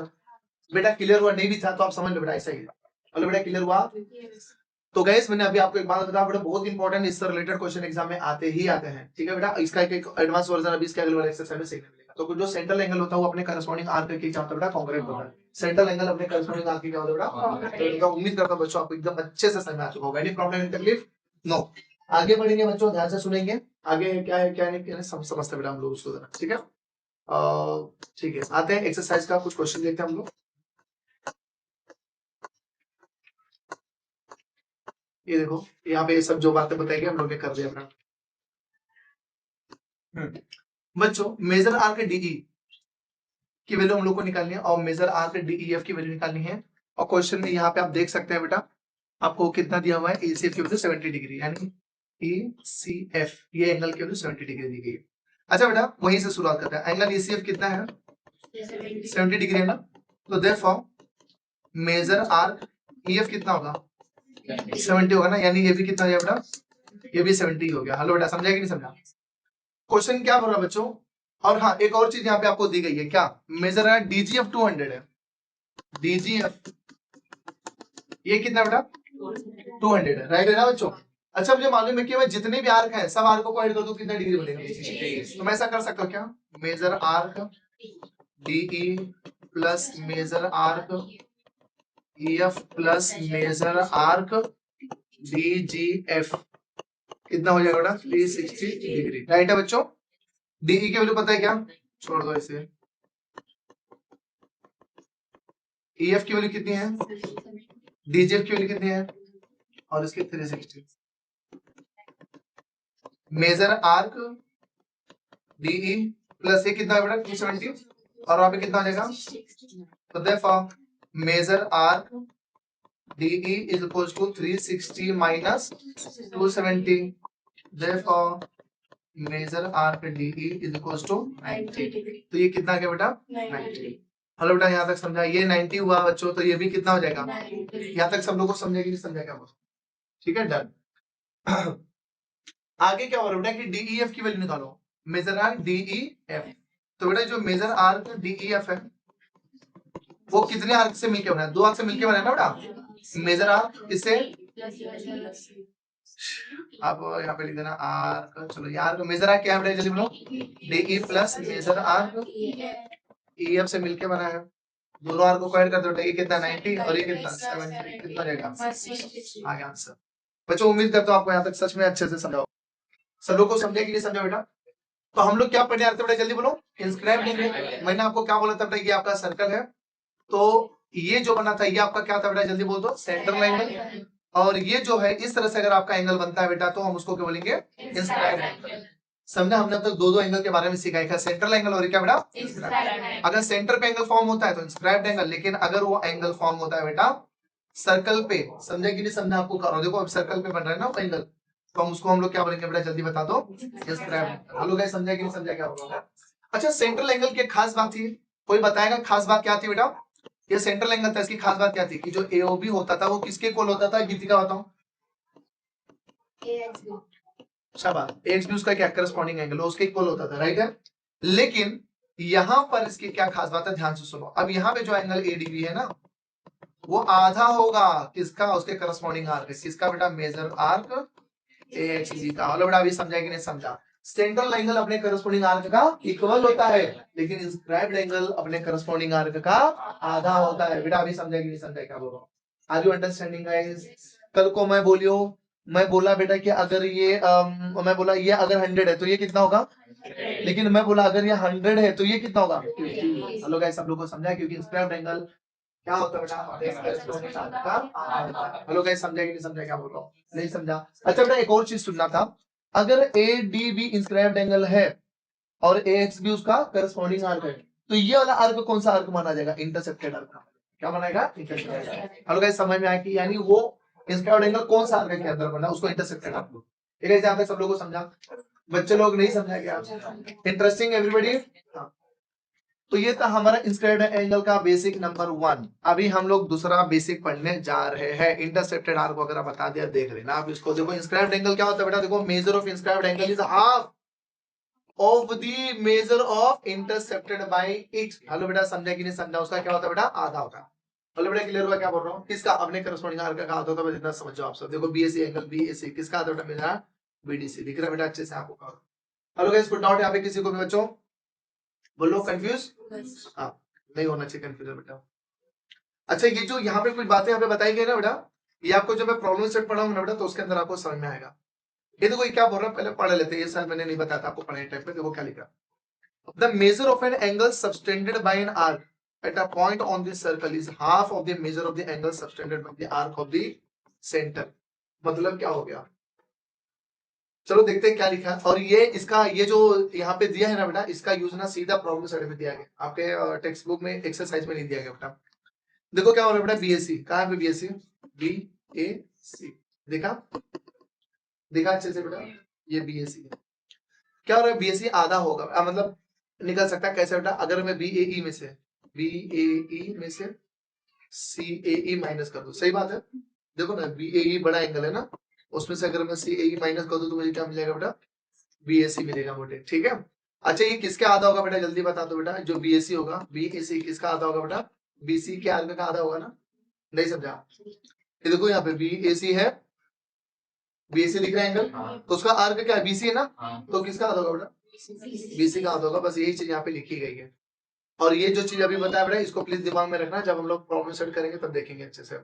बेटा, क्लियर हुआ, नहीं भी था तो आप समझ लो बेटा ऐसा ही है। हेलो बेटा क्लियर हुआ। तो गैस मैंने अभी आपको एक बात बताया बेटा, बहुत इंपॉर्टेंट, इससे रिलेटेड क्वेश्चन एग्जाम में आते ही आते हैं, ठीक है बेटा। इसका एक एडवांस वर्जन अभी इसके अगले वाले एक्सरसाइज में सीखने मिलेगा। तो जो सेंट्रल एंगल होता है वो अपने करस्पॉन्डिंग आर्क के क्या होता है बेटा, कॉन्ग्रुएंट होता है। सेंट्रल एंगल अपने करस्पॉन्डिंग आर्क के क्या होता है बेटा, तो उम्मीद करता हूं बच्चों आपको एकदम अच्छे से समझ आ चुका होगा। एनी प्रॉब्लम एनी तकलीफ नो। आगे बढ़ेंगे बच्चों, ध्यान से सुनेंगे, आगे क्या है क्या नहीं समझते बेटा हम लोग उसको, ठीक है। ठीक है आते हैं एक्सरसाइज का कुछ क्वेश्चन देखते हैं हम लोग। ये देखो यहाँ पे ये सब जो बातें बताई गई हम लोग ने कर दिया अपना। बच्चों मेजर आर्क डीई की वैल्यू हम लोग को निकालनी है और मेजर आर्क डीईएफ की वैल्यू निकालनी है। और क्वेश्चन में यहाँ पे आप देख सकते हैं बेटा आपको कितना दिया हुआ है, एसीएफ की वैल्यू 70 डिग्री, यानी एसीएफ ये एंगल की वैल्यू 70 डिग्री दी गई है। अच्छा बेटा वहीं से शुरुआत करते हैं। एंगल एसीएफ कितना है, 70 डिग्री है ना, तो देयरफॉर मेजर आर्क ईएफ कितना होगा, 70 होगा ना, यानी ये भी कितना है बेटा, ये भी 70 हो गया। हेलो बेटा समझा कि नहीं समझा। क्वेश्चन क्या हो रहा है बच्चों, और हाँ एक और चीज यहाँ पे आपको दी गई है, क्या मेजर है, डीजीएफ 200 है, डीजीएफ ये कितना बेटा 200 है, राइट है ना बच्चों। अच्छा मुझे मालूम है कि मैं जितने भी आर्क हैं सब आर्कों को ऐड कर दूं कितना डिग्री बनेगा, तो मैं ऐसा कर सकता हूँ क्या, major arc D E plus major arc E F plus major arc D G F कितना हो जाएगा बेटा 360 डिग्री, राइट है बच्चों। डीई की वैल्यू पता है क्या छोड़ दो इसे। EF की वैल्यू कितनी है, DGF की वैल्यू कितनी है, और इसकी 360। मेजर आर्क DE प्लस ये कितना है बेटा 270, और वहां पे कितना आ जाएगा, तो therefore major arc DE is equals to 360 minus 270, therefore major arc DE is equals to 90। तो ये कितना क्या बेटा 90। हेलो बेटा यहाँ तक समझा, ये 90 हुआ बच्चों, तो ये भी कितना हो जाएगा, यहाँ तक सब लोगों को समझेगी नहीं समझेगा, ठीक है डन। आगे क्या हो रहा है बेटा कि DEF की वैल्यू निकालो, मेजर आर्क DEF। तो बेटा जो मेजर आर्क DEF है वो कितने आर्क से मिलके बना है, 2 आर्क से मिलके बना है ना बेटा। मेजर आर्क इससे, अब यहाँ पे लिख देना आर्क, चलो ये आर्क मेजर आर्क क्या है बेटा जल्दी बोलो, DE plus major arc EF से मिलके बना है। दोनों आर्क को ऐड कर दो, ये कितना 90 और ये कितना 70, कितना रहेगा, आगे आंसर। बच्चों उम्मीद करता हूँ आपको यहाँ तक सच में अच्छे से समझाओ, सब लोग को समझे कि नहीं समझा बेटा। तो हम लोग क्या पढ़ने आ रहे थे बेटा जल्दी बोलो, इंस्क्राइब्ड एंगल। मैंने आपको क्या बोला था बेटा, ये आपका सर्कल है, तो ये जो बना था ये आपका क्या था बेटा जल्दी बोल दो, सेंट्रल एंगल। और ये जो है इस तरह से अगर आपका एंगल बनता है बेटा तो हम उसको क्या बोलेंगे, इंस्क्राइब्ड एंगल। समझा, हमने अब तक दो एंगल के बारे में सीखा है, सेंट्रल एंगल और क्या बेटा इंस्क्राइब्ड। अगर सेंटर पे एंगल फॉर्म होता है तो इंस्क्राइब्ड एंगल, लेकिन अगर वो एंगल फॉर्म होता है बेटा सर्कल पे, समझे कि नहीं समझा आपको करो, देखो अब सर्कल पे बन रहा है ना एंगल, तो हम उसको हम लोग क्या बोलेंगे बेटा जल्दी बता दो, इंस्क्राइब्ड। हेलो गाइस समझा कि नहीं समझा क्या होगा। अच्छा सेंट्रल एंगल की खास बात थी, कोई बताएगा खास बात क्या थी बेटा, ये सेंट्रल एंगल था, इसकी खास बात क्या थी कि जो AOB होता था वो किसके इक्वल होता था, गीतिका बताओ। शाबाश, AXB उसका क्या करस्पॉन्डिंग एंगल उसके इक्वल होता था, राइट है। लेकिन यहां पर इसकी क्या खास बात है, ध्यान से सुनो। अब यहाँ पे जो एंगल ADB है ना वो आधा होगा किसका, उसके करस्पॉन्डिंग आर्क, किसका बेटा मेजर आर्क AXB का। हेलो बेटा अभी समझा कि नहीं समझा, सेंट्रल एंगल अपने करस्पॉन्डिंग आर्क का इक्वल होता है, लेकिन इंस्क्राइब्ड एंगल अपने करस्पॉन्डिंग आर्क का आधा होता है। बेटा अभी समझा कि नहीं समझा, क्या बोल रहा हूँ, आर यू अंडरस्टैंडिंग गाइस। कल को मैं बोलियो, मैं बोला बेटा कि अगर ये मैं बोला ये अगर 100 है तो ये कितना होगा, लेकिन मैं बोला अगर ये 100 है तो ये कितना होगा 50। हेलो गाइस सब लोगों को समझा, क्योंकि इंस्क्राइब्ड एंगल क्या होता है बेटा, हेलो गाइस समझा कि नहीं समझा, क्या बोल रहा हूँ, नहीं समझा। अच्छा बेटा एक और चीज सुनना था, अगर ADB इंस्क्राइब्ड एंगल है और AXB उसका करस्पॉन्डिंग आर्क है, तो ये वाला आर्क कौन सा आर्क माना जाएगा, इंटरसेप्टेड आर्क। क्या बनाएगा, इंटरसेप्टेड। हेलो गाइस समझ में आया कि यानी वो इंस्क्राइब्ड एंगल कौन सा आर्क के अंदर बना उसको इंटरसेप्टेड आर्क। ठीक है, जहां तक सब लोगों को समझा, बच्चे लोग नहीं समझा क्या, इंटरेस्टिंग एवरीबॉडी। तो ये था हमारा इंस्क्राइब्ड एंगल का बेसिक नंबर 1। अभी हम लोग दूसरा बेसिक पढ़ने जा रहे हैं, इंटरसेप्टेड आर्क वगैरह बता दिया, देख लेना आप इसको। देखो इंस्क्राइब्ड एंगल क्या होता है बेटा, देखो measure of inscribed angle is half of the measure of intercepted bye it. Hello बेटा समझा कि नहीं समझा, उसका क्या होता है बेटा आधा होता है। हेलो बेटा क्लियर हुआ क्या बोल रहा हूँ, किसका अपने करस्पॉन्डिंग आर्क का आधा होता है, जितना समझ जाओ आप सब। देखो BAC एंगल BAC किसका आधा बेटा, मेरा BDC दिख रहा है बेटा अच्छे से आपको। हेलो गाइस गुड डाउट यहाँ पे किसी को भी बच्चों, बोलो कंफ्यूज, हाँ नहीं होना चाहिए कंफ्यूजन बेटा। अच्छा ये जो यहाँ पे कुछ बातें यहाँ पे बताई गई ना बेटा, ये आपको जब मैं प्रॉब्लम सेट पढ़ाऊंगा ना बेटा तो उसके अंदर आपको समझ में आएगा। ये देखो ये क्या बोल रहा है, पहले पढ़ लेते हैं, ये शायद मैंने नहीं बताया था आपको पढ़ने टाइम पे। देखो क्या लिखा, the measure of an angle subtended bye an arc at a point on this circle is half of the measure of the angle subtended by the arc of the centre. मतलब क्या हो गया, चलो देखते हैं क्या लिखा है। और ये इसका ये जो यहाँ पे दिया है ना बेटा, इसका यूज ना सीधा प्रॉब्लम सेट में दिया गया, आपके टेक्स्ट बुक में एक्सरसाइज में नहीं दिया गया बेटा। देखो क्या हो रहा है बेटा, BAC कहाँ पे, BAC BAC देखा, देखा अच्छे से बेटा, ये BAC है। क्या हो रहा है, BAC आधा होगा, मतलब निकल सकता है कैसे बेटा, अगर मैं BAE में से CAE माइनस कर दूं, सही बात है। देखो ना BAE बड़ा एंगल है ना, उसमें से अगर मैं CAE माइनस कर दूं तो मुझे क्या मिलेगा बेटा, BAC मिलेगा बेटे, ठीक है। अच्छा ये किसके आधा होगा बेटा जल्दी बता दो बेटा, जो BAC होगा BAC किसका आधा होगा बेटा, BC के आर्क का आधा होगा ना, नहीं समझा। ये देखो यहाँ पे BAC है, BAC दिख रहा है एंगल, तो उसका आर्क क्या है BC है ना, तो किसका आधा होगा बेटा, BC का आधा होगा। बस यही चीज यहाँ पे लिखी गई है। और ये जो चीज अभी बताया बेटा इसको प्लीज दिमाग में रखना, जब हम लोग प्रॉब्लम सेट करेंगे तब देखेंगे अच्छे से।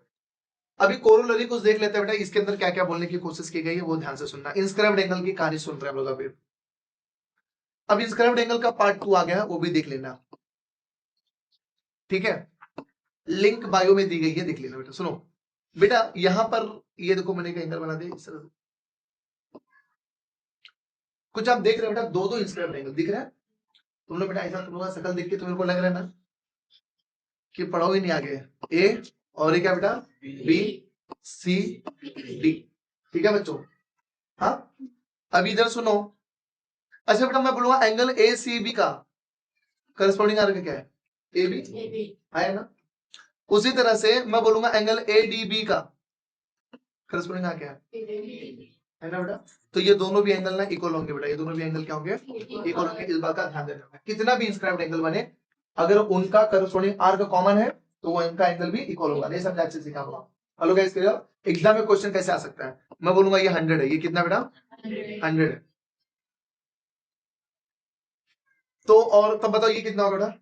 अभी कोरोलरी कुछ देख लेते हैं बेटा, इसके अंदर क्या क्या बोलने की कोशिश की गई है वो ध्यान से सुनना। इंस्क्राइब्ड एंगल की कहानी सुन रहे हैं हम लोग अभी। अब इंस्क्राइब्ड एंगल का पार्ट 2 आ गया है, वो भी देख लेना, ठीक है। लिंक बायो में दी गई है, देख लेना बेटा। सुनो बेटा, यहां पर ये देखो मैंने एक एंगल बना दिया इस तरह से। कुछ आप देख रहे हो बेटा, दो दो इंस्क्राइब्ड एंगल दिख रहा है तुम लोग बेटा। ऐसा तुम लोग का शकल देख के तुम्हें को लग रहा है ना कि पढ़ोगे नहीं आगे। ए और ये क्या बेटा, बी सी डी, ठीक है बच्चों। हाँ, अब इधर सुनो। अच्छा बेटा, मैं बोलूंगा एंगल ए सी बी का करस्पॉन्डिंग आर्क क्या है, ए बी है ना। उसी तरह से मैं बोलूंगा एंगल ए डी बी का करस्पॉन्डिंग आर्क क्या है ना बेटा। तो ये दोनों भी एंगल ना इक्वल होंगे बेटा, ये दोनों भी एंगल क्या होंगे, इक्वल होंगे। इस बात का ध्यान देना होगा। कितना भी इंस्क्राइब्ड एंगल बने, अगर उनका करस्पॉन्डिंग आर्क कॉमन है तो वो इनका एंगल भी इक्वल होगा। नहीं समझा, अच्छे से सीखा होगा। Hello guys, clear. एग्जाम में क्वेश्चन कैसे आ सकता है, मैं बोलूंगा ये 100 है, ये कितना बेटा 100 है। तो और तब बताओ ये कितना होगा बेटा,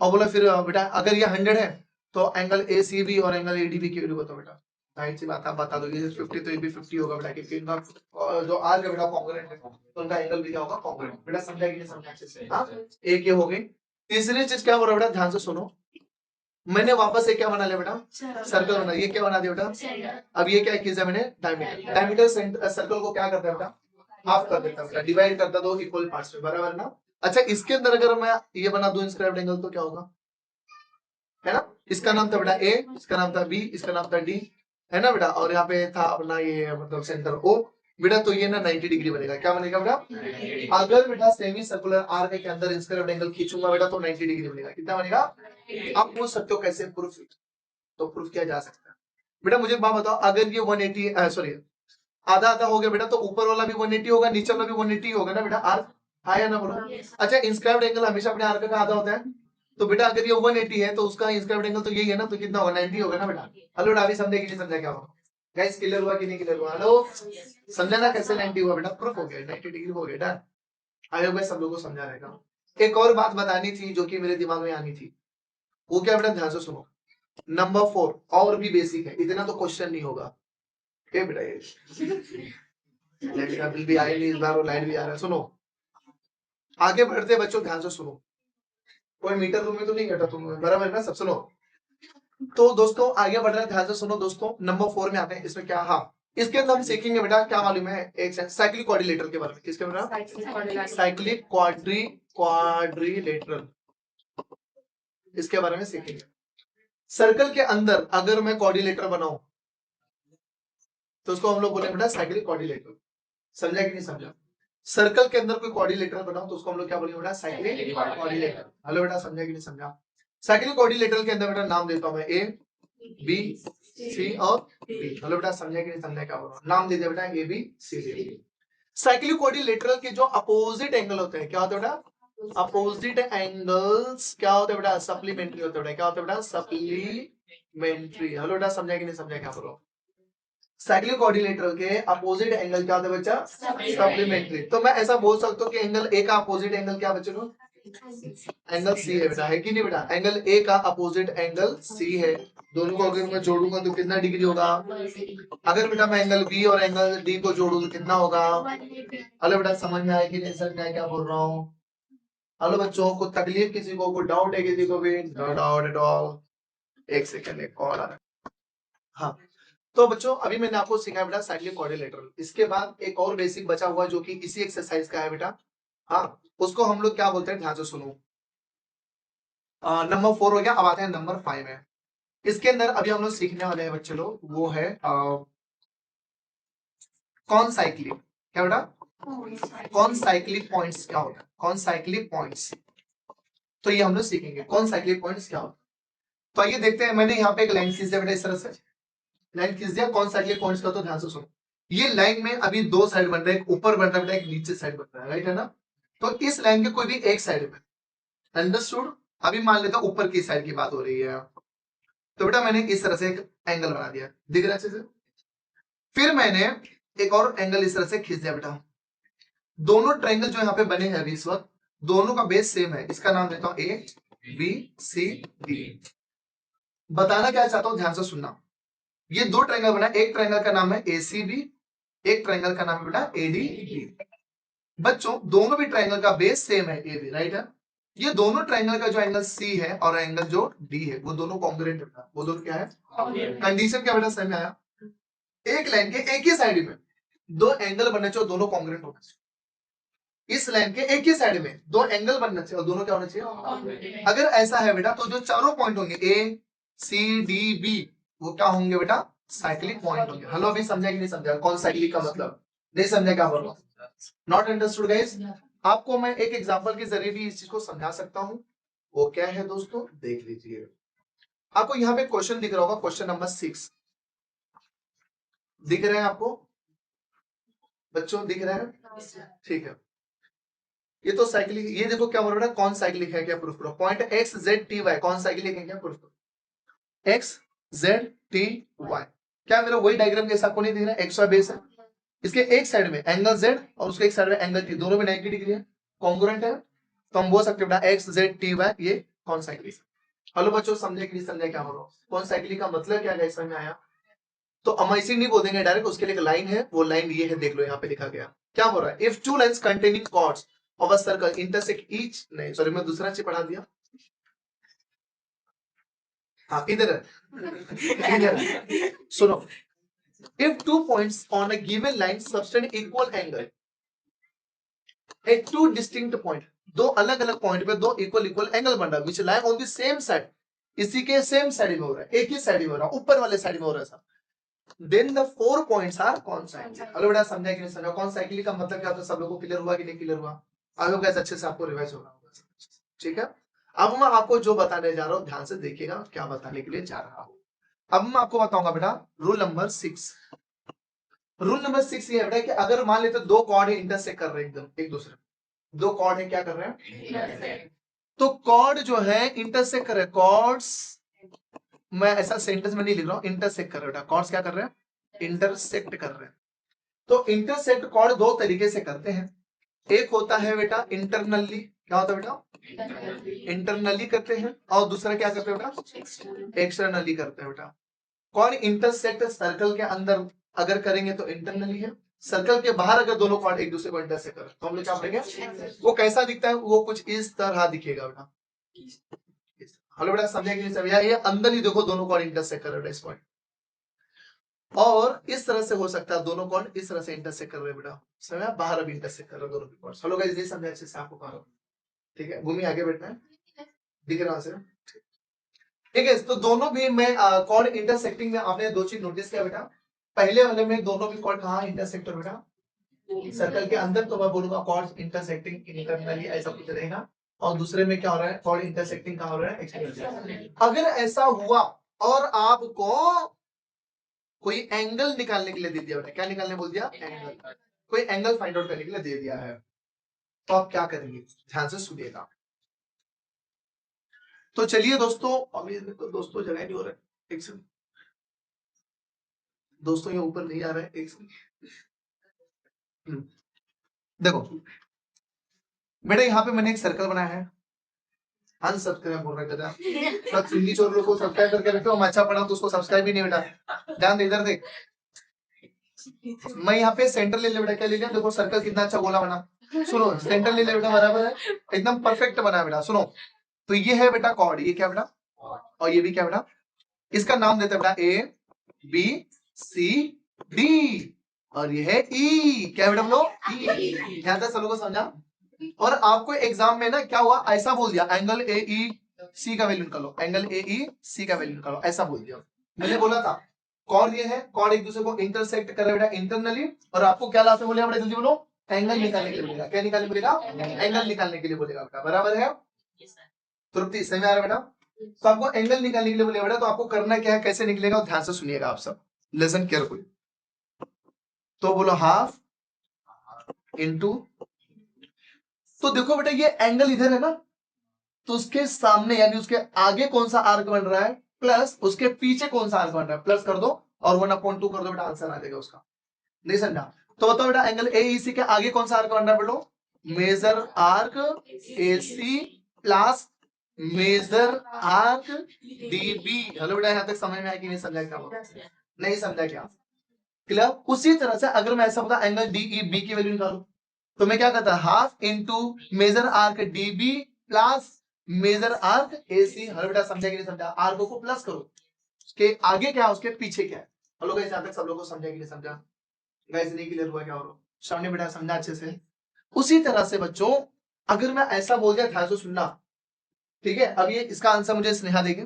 और बोला फिर बेटा अगर ये 100 है तो एंगल ए सी बी और एंगल ए डी बी की बताओ बेटा। जाहिर सी बात आप बता दो, ये 50 तो ये भी 50 होगा बेटा, क्योंकि इनका जो आर्क है बेटा कॉन्ग्रुएंट है, तो उनका एंगल भी क्या होगा, कॉन्ग्रुएंट। बेटा समझा कि नहीं समझा अच्छे से। हाँ, एक ये हो गई। तीसरी चीज क्या हो रहा है बेटा, ध्यान से सुनो। मैंने वापस एक क्या बना लिया बेटा, सर्कल बना। ये क्या बना दिया बेटा, अब ये क्या किया मैंने, डायमीटर। डायमीटर सर्कल को क्या करता है बेटा, हाफ कर देता है बेटा, डिवाइड करता दो इक्वल पार्ट्स में, बराबर ना। अच्छा, इसके अंदर अगर मैं ये बना दूं इंस्क्राइब्ड एंगल तो क्या होगा, है ना। इसका नाम था बेटा ए, इसका नाम था बी, इसका नाम था डी, है ना बेटा। और यहाँ पे था अपना ये मतलब सेंटर ओ बेटा। तो ये ना 90 डिग्री बनेगा। क्या बनेगा बेटा, अगर बेटा सेमी सर्कुलर आर्क के अंदर इंस्क्राइब्ड एंगल खींचूंगा बेटा तो 90 डिग्री बनेगा। कितना बनेगा, आप पूछ सकते हो कैसे प्रूफ, तो प्रूफ किया जा सकता है बेटा। मुझे बात बताओ, अगर ये 180 सॉरी आधा आधा हो गया बेटा, तो ऊपर वाला भी 180 होगा, नीचे वाला भी 180 होगा ना बेटा, आर्क आया ना बोलो। अच्छा, इंस्क्राइब्ड एंगल हमेशा अपने आर्क का आधा होता है, तो बेटा अगर ये 180 है तो उसका इंस्क्राइब्ड एंगल तो यही है ना, तो कितना होगा 90 होगा ना बेटा। हेलो डावी, समझे कि नहीं समझा, क्या होगा गाइस, क्लियर हुआ कि नहीं क्लियर हुआ, हेलो समझा ना कैसे 90 हुआ बेटा, प्रूफ हो गया 90 डिग्री हो गया डन। आई होप सब लोगों को समझा रहेगा। एक और बात बतानी थी जो कि मेरे दिमाग में आनी थी, वो क्या बेटा, ध्यान से सुनो। नंबर 4 और भी बेसिक है, इतना तो क्वेश्चन नहीं होगा। ए बेटा ये लाइट का बिल भी आया नहीं इस बार, और लाइट भी आ रहा है। सुनो, आगे बढ़ते बच्चों, ध्यान से सुनो। कोई मीटर रूम में तो नहीं घटा तुम, बराबर है ना सब, सुनो। तो दोस्तों आगे बढ़ रहे हैं, ध्यान से सुनो दोस्तों। नंबर 4 में आते हैं, इसमें क्या, हाँ इसके अंदर हम सीखेंगे बेटा, क्या मालूम है, एक साइक्लिक क्वाड्रिलेटरल के बारे में। किसके बारे में, साइक्लिक क्वाड्रिलेटरल, इसके बारे में सीखेंगे। सर्कल के अंदर अगर मैं क्वाड्रिलेटर बनाऊं तो उसको हम लोग बोले बेटा साइक्लिक क्वाड्रिलेटरल। समझा कि नहीं समझा। सर्कल के अंदर कोई क्वाड्रिलेटरल बनाओ तो उसको हम लोग क्या बोलेंगे बेटा, साइक्लिक क्वाड्रिलेटरल। हेलो बेटा, समझा कि नहीं समझा। साइक्लिक क्वाड्रिलेटरल के अंदर बेटा नाम देता हूं मैं, ए बी सी और डी। हेलो बेटा, समझा कि नहीं समझा, क्या बोल रहा हूं, नाम दे दिया बेटा A B C D. Cyclic quadrilateral के जो अपोजिट एंगल होते हैं, क्या होते हैं बेटा, अपोजिट एंगल्स क्या होते हैं बेटा, सप्लीमेंट्री होते हैं बेटा। क्या होते हैं बेटा, सप्लीमेंट्री। हेलो बेटा, समझा कि नहीं समझा, क्या बोल रहा हूं। साइक्लिक क्वाड्रिलेटरल के अपोजिट एंगल क्या होता है बच्चा, सप्लीमेंट्री। तो मैं ऐसा बोल सकता हूँ कि एंगल ए का अपोजिट एंगल क्या बच्चे लोग, एंगल सी है बेटा, है कि नहीं बेटा। एंगल ए का अपोजिट एंगल सी है। दोनों को अगर मैं जोड़ूंगा तो कितना डिग्री होगा। अगर बेटा मैं एंगल बी और एंगल डी को जोड़ू तो कितना होगा। हेलो बेटा, समझ में आया कि नहीं समझ में आया, क्या बोल रहा हूँ। हेलो बच्चों, को तकलीफ किसी को, कोई डाउट है किसी को भी, नो डाउट एट ऑल। एक सेकंड, एक कॉल आ रहा है। हाँ, तो बच्चों अभी मैंने आपको सिखाया बेटा साइक्लिक क्वाड्रिलेटरल। इसके बाद एक और बेसिक बचा हुआ जो कि इसी एक्सरसाइज का है बेटा। हाँ, उसको हम लोग क्या बोलते हैं, ध्यान से सुनो। नंबर 4 हो गया, अब आते हैं नंबर 5 में। इसके अंदर अभी हम लोग सीखने वाले हैं बच्चे लोग, वो है कौन साइक्लिक, क्या बेटा, कौन साइक्लिक पॉइंट्स क्या होता है, कौन साइक्लिक पॉइंट्स। तो ये हम लोग सीखेंगे कौन साइक्लिक पॉइंट्स क्या होता है। तो आइए देखते हैं, मैंने यहाँ पे एक लाइन खींच दिया बेटा, इस तरह से लाइन खींच दिया कौन साइक्लिक पॉइंट्स का। तो ध्यान से सुनो, ये लाइन में अभी दो साइड बन रहा है, एक ऊपर बन रहा है बेटा, एक नीचे साइड बन रहा है, राइट है ना। तो इस लाइन के कोई भी एक साइड में, अंडरस्टूड। अभी मान लेते हैं ऊपर की साइड की बात हो रही है, तो बेटा मैंने इस तरह से एक एंगल बना दिया, दिख रहा है अच्छे से। फिर मैंने एक और एंगल इस तरह से खींच दिया बेटा। दोनों ट्रायंगल जो यहाँ पे बने हैं अभी इस वक्त, दोनों का बेस सेम है। इसका नाम देता हूं ए बी सी डी। बताना क्या चाहता हूं, ध्यान से सुनना। ये दो ट्रायंगल बना, एक ट्रायंगल का नाम है ए सी बी, एक ट्रायंगल का नाम है बेटा ए डी बी। बच्चों दोनों भी ट्रायंगल का बेस सेम है, ए बी, राइट है। ये दोनों ट्रायंगल का जो एंगल सी है और एंगल जो डी है वो दोनों कॉन्ग्रुएंट है, वो दोनों क्या है, कंडीशन क्या बेटा समझ में आया। एक लाइन के एक ही साइड में दो एंगल बनने चाहिए, दोनों कॉन्ग्रुएंट होना चाहिए। इस लाइन के एक ही साइड में दो एंगल बनना चाहिए और दोनों क्या होना चाहिए। अगर ऐसा है बेटा तो जो चारों पॉइंट होंगे ए सी डी बी वो क्या होंगे बेटा, साइक्लिक पॉइंट होंगे। हेलो अभी समझा कि नहीं समझा, कौन साइक्लिक का मतलब नहीं समझा, क्या बोल रहा हूं, नॉट अंडरस्टूड गाइस। आपको मैं एक एग्जांपल के जरिए भी इस चीज को समझा सकता हूं। वो क्या है दोस्तों, देख लीजिए। आपको यहाँ पे क्वेश्चन दिख रहा होगा, क्वेश्चन नंबर 6 दिख रहे हैं आपको बच्चों, दिख रहे हैं, ठीक है। ये तो साइक्लिक, ये देखो क्या बोल रहा है, कौन साइक्लिक है क्या प्रूफ करो। Point X Z T Y कौन साइक्लिक है क्या प्रूफ करो। एक्स जेड टी वाई, क्या मेरा वही डायग्राम जैसा आपको नहीं दिख रहा है, एक्स वाई बेस है, इसके एक साइड में एंगल जेड और उसके एक साइड में एंगल टी, दोनों में 90 डिग्री है, कॉन्ग्रुएंट है। तो हम बोल सकते हैं एक्स जेड टी वाई ये कौन साइक्लिक। हेलो बच्चों समझे कि नहीं समझे, क्या बोल रहा हूँ, कौन साइक्लिक का मतलब क्या है, समझ में आया। तो हम ऐसे नहीं बोल देंगे डायरेक्ट, उसके लिए एक लाइन है, वो लाइन ये है, देख लो यहाँ पे लिखा गया क्या बोल रहा है। If two lines containing chords of a circle intersect each, नहीं सॉरी मैं दूसरा चीज पढ़ा दिया, हाँ इधर है इधर सुनो। If two points on a given line subtend equal angle at two distinct point, दो अलग अलग पॉइंट पे दो इक्वल इक्वल एंगल बन रहा है, which lie on the same side, इसी के सेम साइड में हो रहा है, एक ही साइड में हो रहा है, ऊपर वाले साइड में हो रहा है सब। Then the 4 points are concyclic. Hello बेटा समझा कि नहीं समझा, कॉन्साइक्लिक का मतलब क्या होता है, सब लोगों को क्लियर हुआ कि नहीं क्लियर हुआ। आई होप गाइस अच्छे से आपको रिवाइज हो रहा होगा, ठीक है। अब मैं आपको जो बताने जा रहा हूं ध्यान से देखिएगा क्या बताने के लिए जा रहा हूं। अब मैं आपको बताऊंगा बेटा रूल नंबर 6। रूल नंबर 6 ये है बेटा कि अगर मान लेते दो कॉर्ड इंटरसेक्ट कर रहे हैं एकदम एक दूसरे, दो कॉर्ड है क्या कर रहे हैं, तो कॉर्ड जो है इंटरसेक्ट कर रहे हैं, कॉर्ड्स, मैं ऐसा सेंटेंस में नहीं लिख रहा हूं, इंटरसेक्ट कर रहे हैं, कॉर्ड्स क्या कर रहे हैं, इंटरसेक्ट कर रहे हैं। तो इंटरसेक्ट कॉर्ड दो तरीके से करते हैं, एक होता है बेटा इंटरनली, क्या होता है बेटा, इंटरनली करते हैं, और दूसरा क्या करते हैं बेटा, एक्सटर्नली करते हैं बेटा। कौन इंटरसेक्ट सर्कल के अंदर अगर करेंगे तो इंटरनली है, सर्कल के बाहर अगर दोनों कॉर्ड एक दूसरे को इंटरसेक्ट करें तो हम लोग क्या पढ़ेंगे, वो कैसा दिखता है, वो कुछ इस तरह दिखेगा बेटा। हेलो बेटा समझे कि नहीं समझा, ये अंदर ही देखो दोनों कॉर्ड इंटरसेक्ट कर रहे हैं इस पॉइंट, और इस तरह से हो सकता है दोनों कॉर्ड इस तरह से इंटरसेक्ट कर रहे हैं बेटा, समझा, बाहर भी इंटरसेक्ट कर रहे हैं दोनों के कॉर्ड। हेलो गाइस ये समझा अच्छे से आपको कह रहा हूं, ठीक है, भूमि आगे बैठना है, दिख रहा है, ठीक है। तो दोनों भी मैं कॉर्ड इंटरसेक्टिंग में आपने दो चीज नोटिस किया बेटा, पहले वाले में दोनों भी कॉर्ड कहां इंटरसेक्ट हो बेटा, सर्कल के अंदर, तो मैं बोलूंगा कॉर्ड इंटरसेक्टिंग इंटरनली ऐसा कुछ रहेगा, और दूसरे में क्या हो रहा है, कॉर्ड इंटरसेक्टिंग कहां हो रहा है, एक्सटर्नली। अगर ऐसा हुआ और आपको कोई एंगल निकालने के लिए दे दिया बेटा, क्या निकालने बोल दिया, एंगल, कोई एंगल फाइंड आउट करने के लिए दे दिया है, तो आप क्या करेंगे, ध्यान से सुनिएगा। तो चलिए दोस्तों, अभी तो दोस्तों जगह नहीं हो रहा है, एक सेकंड दोस्तों, ये ऊपर नहीं आ रहा है, एक सेकंड। देखो बेटा यहाँ पे मैंने एक सर्कल बनाया है, अनसब्सक्राइब बोल रहे थे सब सिंधी चोर लोग को सब्सक्राइब करके रखते हो, मैं अच्छा पढ़ा तो उसको सब्सक्राइब भी नहीं बेटा, ध्यान दे इधर देख। मैं यहाँ पे सेंटर ले ले बेटा, क्या ले लिया, देखो सर्कल कितना अच्छा गोला बना, सुनो सेंटर ले ले बेटा, बराबर है, एकदम परफेक्ट बना बेटा। सुनो तो ये है बेटा कॉर्ड, ये क्या बेटा, और ये भी क्या बेटा, इसका नाम देते हैं बेटा ए बी सी डी, और ये है ई, क्या बेटा हम लोग ई, ध्यान से सब लोगों को समझा। और आपको एग्जाम में ना क्या हुआ, ऐसा बोल दिया एंगल ए ई सी का वैल्यू निकालो, एंगल ए ई सी का वैल्यू निकालो, ऐसा बोल दिया। मैंने बोला था कॉर्ड ये है, कॉर्ड एक दूसरे को इंटरसेक्ट कर रहा है बेटा इंटरनली, और आपको क्या लाते बोले बड़े जल्दी बोलो, एंगल निकालने के लिए बोलेगा, क्या निकालने बोलेगा, एंगल निकालने के लिए बोलेगा बेटा, बराबर है, तृप्ति समझ आ रहा है बेटा। तो आपको एंगल निकालने के लिए बोलेगा बेटा, तो आपको करना क्या है, कैसे निकलेगा, ध्यान से सुनिएगा आप सब, लिसन केयरफुली। तो बोलो हाफ इंटू, तो देखो बेटा ये एंगल इधर है ना, तो उसके सामने यानी उसके आगे कौन सा आर्क बन रहा है, प्लस उसके पीछे कौन सा आर्क बन रहा है, प्लस कर दो और 1/2 कर दो बेटा, आंसर आ जाएगा उसका। नहीं समझा, तो बताओ बेटा एंगल एईसी के आगे कौन सा आर्क बन रहा है, बोलो major arc AC plus major arc DB. Hello बेटा यहाँ तक समझ में आया कि नहीं समझा, क्या नहीं समझा क्या, क्लियर। उसी तरह से अगर मैं ऐसा बता एंगल डीई बी की वैल्यू निकालो, तो मैं क्या करता, half into major arc D B plus major arc A C. हर बेटा समझा कि नहीं समझा? आर्क को प्लस करो, उसके आगे क्या है उसके पीछे क्या है। हेलो गाइस, यहाँ तक सब लोगों को समझा कि नहीं समझा? गाइस नहीं क्लियर हुआ क्या? और सामने बेटा समझा अच्छे से? उसी तरह से बच्चों अगर मैं ऐसा बोल दिया था तो सुनना, ठीक है? अब ये इसका आंसर मुझे स्नेहा देगी।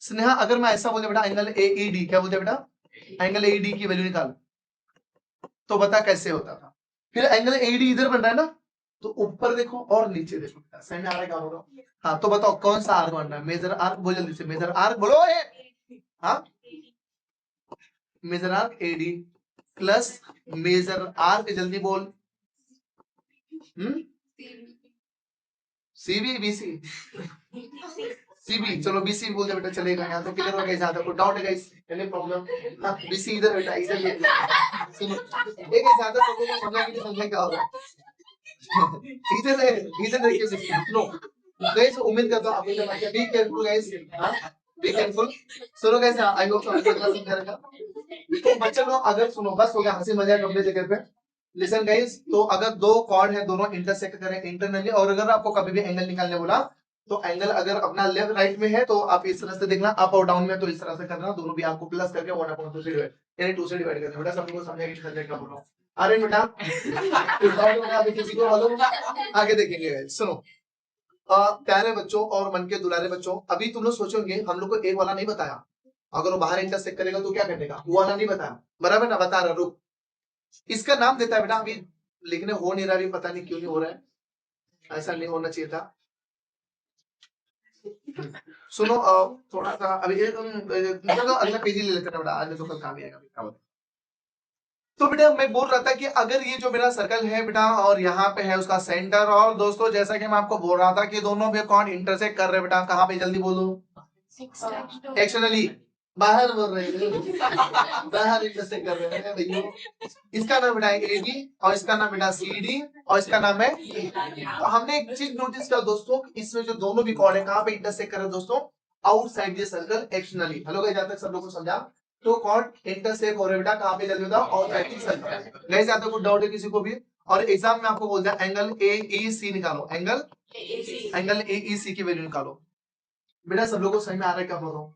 स्नेहा अगर मैं ऐसा बोल दिया बेटा एंगल एईडी, क्या बोलते बेटा? एंगल एईडी की वैल्यू निकाल, तो बता कैसे होता था। फिर एंगल एडी इधर बन रहा है ना, तो ऊपर देखो और नीचे देखो, समझ में आ रहा है क्या बोल रहा हूँ? हाँ तो बताओ कौन सा आर्क बन रहा है? मेजर आर्क बोल जल्दी से, मेजर आर्क बोलो। हाँ major arc AD plus major arc, जल्दी बोल। सीबी बीसी सीबी, चलो बीसी बोल दे बेटा, चलेगा। यहाँ तो क्लियर हो गया, ज्यादा कोई डाउट है गाइस? Any problem? हाँ बीसी इधर बेटा, इधर ले सुनो, एक ज्यादा लोगों को समझा कि नहीं समझा क्या होगा? इधर है, इधर देखिए सुनो गाइस, उम्मीद करता हूँ आपको समझ आ गया। बी केयरफुल गाइस, हां बी केयरफुल। सुनो गाइस, आई होप आपको क्लास समझ आ रहा है। तो बच्चों लोग अगर सुनो, बस हो गया हंसी मजाक अपने जगह पे। लिसन गाइस, तो अगर दो कॉर्ड है दोनों इंटरसेक्ट करें इंटरनली, और अगर आपको कभी भी एंगल निकालने बोला तो एंगल अगर अपना लेफ्ट राइट में है तो आप इस तरह से देखना, अप और डाउन में तो इस तरह से करना, दोनों भी आपको प्लस करके 1/2 से डिवाइड, यानी 2 से डिवाइड करना। बेटा सब लोगों को समझा कि समझा क्या बोल रहा हूं? अरे बेटा कुछ डाउट होगा अभी किसी को? मालूम आगे देखेंगे गाइस। सुनो प्यारे बच्चों और मन के दुलारे बच्चों, अभी तुम लोग सोचोगे हम लोग को एक वाला नहीं बताया, अगर वो बाहर इंटरसेक्ट करेगा तो क्या करेगा, वो वाला नहीं बताया, बराबर ना? बता रहा, रुक। इसका नाम देता है बेटा, अभी लिखने हो नहीं रहा, अभी पता नहीं क्यों नहीं हो रहा है, ऐसा नहीं होना चाहिए था। सुनो थोड़ा सा अभी अगला पेज ही ले लेते हैं बेटा, आज तो कल काम ही आएगा। तो बेटा मैं बोल रहा था कि अगर ये जो मेरा सर्कल है बेटा और यहाँ पे है उसका सेंटर, और दोस्तों जैसा कि मैं आपको बोल रहा था कि दोनों भी कौन इंटरसेक्ट कर रहे हैं बेटा, कहाँ पे? जल्दी बोलो। एक्सटर्नली, बाहर बोल रहे हैं, बाहर इंटरसेक्ट कर रहे हैं भैया। इसका नाम बेटा ए बी, और इसका नाम बेटा सी डी, और इसका नाम है। तो हमने एक चीज नोटिस किया दोस्तों, इसमें जो दोनों भी कॉर्ड है कहाँ पे इंटरसेक्ट कर रहे हैं दोस्तों? Outside the circle externally. Hello guys, जहां तक सब लोगों को समझा? तो कॉर्ड इंटरसेक्ट हो रहे बेटा कहाँ पे? जल्दी बताओ, आउटसाइड द सर्कल। गाइस ज्यादा कुछ डाउट है किसी को भी? और एग्जाम में आपको बोल दिया एंगल ए ई सी निकालो, एंगल ए ई सी की वैल्यू निकालो। बेटा सब लोगों को समझ में आ रहा है क्या बोल रहा हूँ?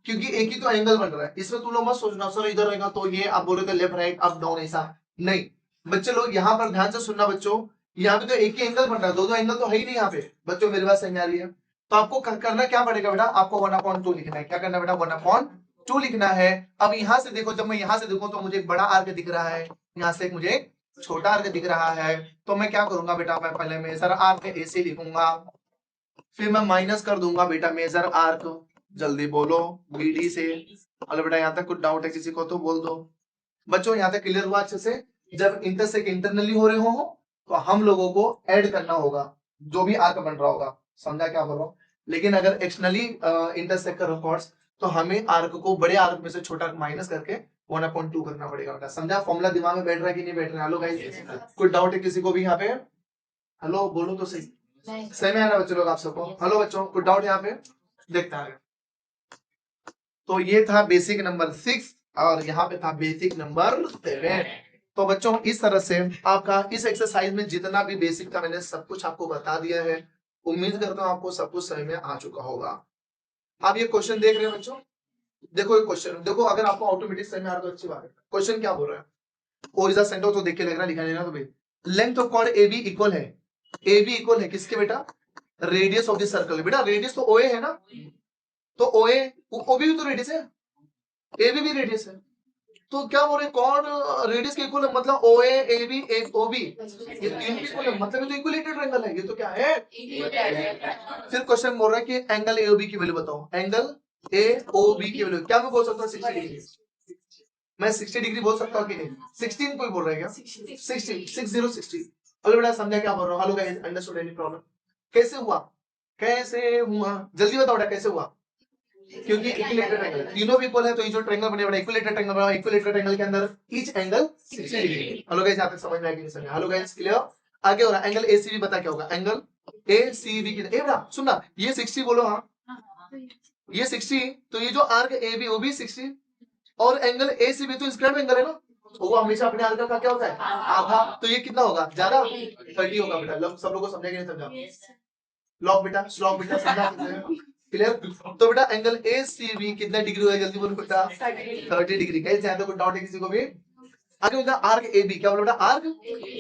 क्योंकि एक ही तो एंगल बन रहा है, इसमें तुम लोग मत सोचना सर इधर रहेगा तो ये आप बोलोगे लेफ्ट राइट अप डाउन, ऐसा नहीं। बच्चे लोग यहाँ पर ध्यान से सुनना बच्चों, यहाँ पे तो एक ही एंगल बन रहा है, दो एंगल तो है ही नहीं यहाँ पे। बच्चों मेरी बात समझ आ रही है? तो आपको करना क्या पड़ेगा बेटा? आपको 1/2 लिखना है। क्या करना बेटा? 1/2 लिखना है। अब यहाँ से देखो, जब मैं यहाँ से देखूं तो मुझे एक बड़ा आर्क दिख रहा है, यहाँ से मुझे एक छोटा आर्क दिख रहा है, तो मैं क्या करूंगा बेटा? मैं पहले मेजर आर्क ऐसे लिखूंगा, फिर मैं माइनस कर दूंगा बेटा मेजर आर्क, जल्दी बोलो, बीडी से। अगर बेटा यहाँ तक कुछ डाउट है किसी को तो बोल दो। बच्चों यहाँ तक क्लियर हुआ अच्छे से? जब इंटरसेक्ट इंटरनली हो रहे हो तो हम लोगों को ऐड करना होगा जो भी आर्क बन रहा होगा, समझा क्या बोल रहा हूँ? लेकिन अगर एक्सटर्नली इंटरसेक्ट कर रहे तो हमें आर्क को बड़े आर्क में से छोटा माइनस करके 1/2 करना पड़ेगा बेटा, समझा? फॉर्मूला दिमाग में बैठ रहा है कि नहीं बैठ रहा है? हेलो गाइस, कोई डाउट है किसी को भी यहाँ पे? हेलो बोलो तो सही, सही में है ना बच्चों लोग आप सबको? हेलो बच्चों, कुछ डाउट यहाँ पे? देखता है। तो ये था बेसिक नंबर 6 और यहाँ पे था बेसिक नंबर 7। तो बच्चों इस तरह से आपका इस एक्सरसाइज में जितना भी बेसिक था मैंने सब कुछ आपको बता दिया है। उम्मीद करता हूँ आपको सब कुछ समझ में आ चुका होगा। आप ये क्वेश्चन देख रहे हैं बच्चों, देखो ये क्वेश्चन देखो, अगर आपको ऑटोमेटिक समझ में आ रहा है तो अच्छी बात है। क्वेश्चन क्या बोल रहा है? ओरिजिनल सेंटर तो देख के लग रहा है, लिखा नहीं ना तो भाई। Length of chord A B equal है, ए बी इक्वल है किसके बेटा? Radius of the circle. बेटा रेडियस तो ओए है ना, तो ओए ओबी भी तो रेडियस है, ए बी भी रेडियस है, तो क्या बोल रहे कौन रेडियस के इक्वल है? मतलब ओ ए बी ओ बी ये तीन भी इक्वल है, मतलब ये तो इक्विलेटरल ट्रायंगल है, ये तो क्या है? फिर क्वेश्चन बोल रहा है कि एंगल ए ओ बी की वैल्यू बताओ, एंगल ए ओ बी की वैल्यू क्या मैं बोल सकता हूँ? 60 डिग्री। मैं 60 डिग्री बोल सकता हूँ कि नहीं? 16 कोई बोल रहा है क्या? 60 अगर बेटा समझा क्या बोल रहा हूँ? Hello guys, understood any problem? कैसे हुआ, कैसे हुआ जल्दी बताओ बेटा कैसे हुआ? क्योंकि इक्विलेटरल ट्रायंगल तीनों भी इक्वल है, तो ये जो ट्रायंगल बने बड़ा इक्विलेटरल ट्रायंगल बना, इक्विलेटरल ट्रायंगल के अंदर each angle 60 degree. Hello guys, यहाँ तक समझ में आया कि नहीं समझ? Hello guys clear? आगे हो रहा है एंगल एसीबी, पता क्या होगा? एंगल एसीबी की बेटा सुनना, ये 60 बोलो, हाँ ये 60, तो ये जो आर्क ए बी वो भी 60, और एंगल एसीबी तो स्क्वायर एंगल है ना, तो वो हमेशा अपने आंसर का क्या होता है आधा, तो ये कितना होगा ज्यादा 30 होगा बेटा। सब लोगों को समझा कि नहीं समझा? लॉग बेटा स्लॉग बेटा समझा क्लियर। तो बेटा एंगल ए सी बी कितना डिग्री होगा जल्दी बोलो बेटा 30 डिग्री। कैसे यहाँ तो कोई डाउट है किसी को भी? आगे बेटा आर्क ए बी क्या बोलो बेटा arc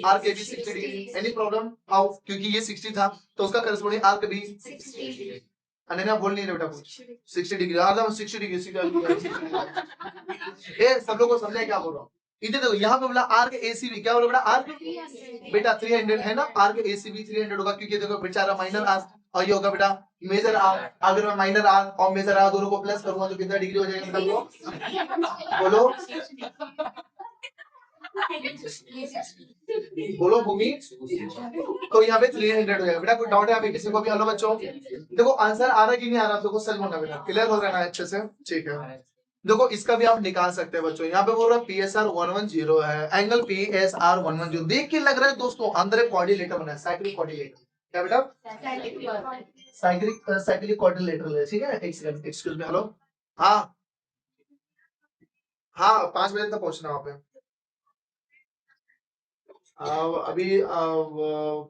arc A B 60 degree. Any problem? How? क्योंकि ये 60 था तो उसका करस्पॉन्डिंग आर्क बी 60। अनन्या बोल नहीं रहे बेटा कुछ 60 डिग्री आधा 60 डिग्री ए सब लोग को समझा क्या बोल रहा हूँ? इधर देखो यहाँ पे बोला आर्क एसीबी क्या बोला बेटा आर्क बेटा 300 है ना आर्क एसीबी 300 होगा क्योंकि देखो बेचारा माइनर आर्क और ये होगा बेटा मेजर आर्क। अगर मैं माइनर आर्क और मेजर आर्क दोनों को प्लस करूंगा तो कितना डिग्री हो जाएगा बेटा बोलो बोलो भूमि। तो यहाँ पे 300 हो जाएगा बेटा। कोई डाउट है अभी किसी को भी? हेलो बच्चों देखो आंसर आ रहा है कि नहीं आ रहा देखो सच बोलना बेटा क्लियर हो रहा है ना अच्छे से? ठीक है देखो इसका भी आप निकाल सकते हैं बच्चों। यहाँ पे बोल रहा है PSR 110 है एंगल PSR 110 देख के लग रहा है दोस्तों अंदर एक क्वाड्रिलेटरल बना है साइक्लिक क्वाड्रिलेटरल। क्या बेटा साइक्लिक क्वाड्रिलेटरल है ठीक है। एक्सक्यूज मी हेलो हाँ हाँ 5 बजे तक पहुंचना वहां पे। अभी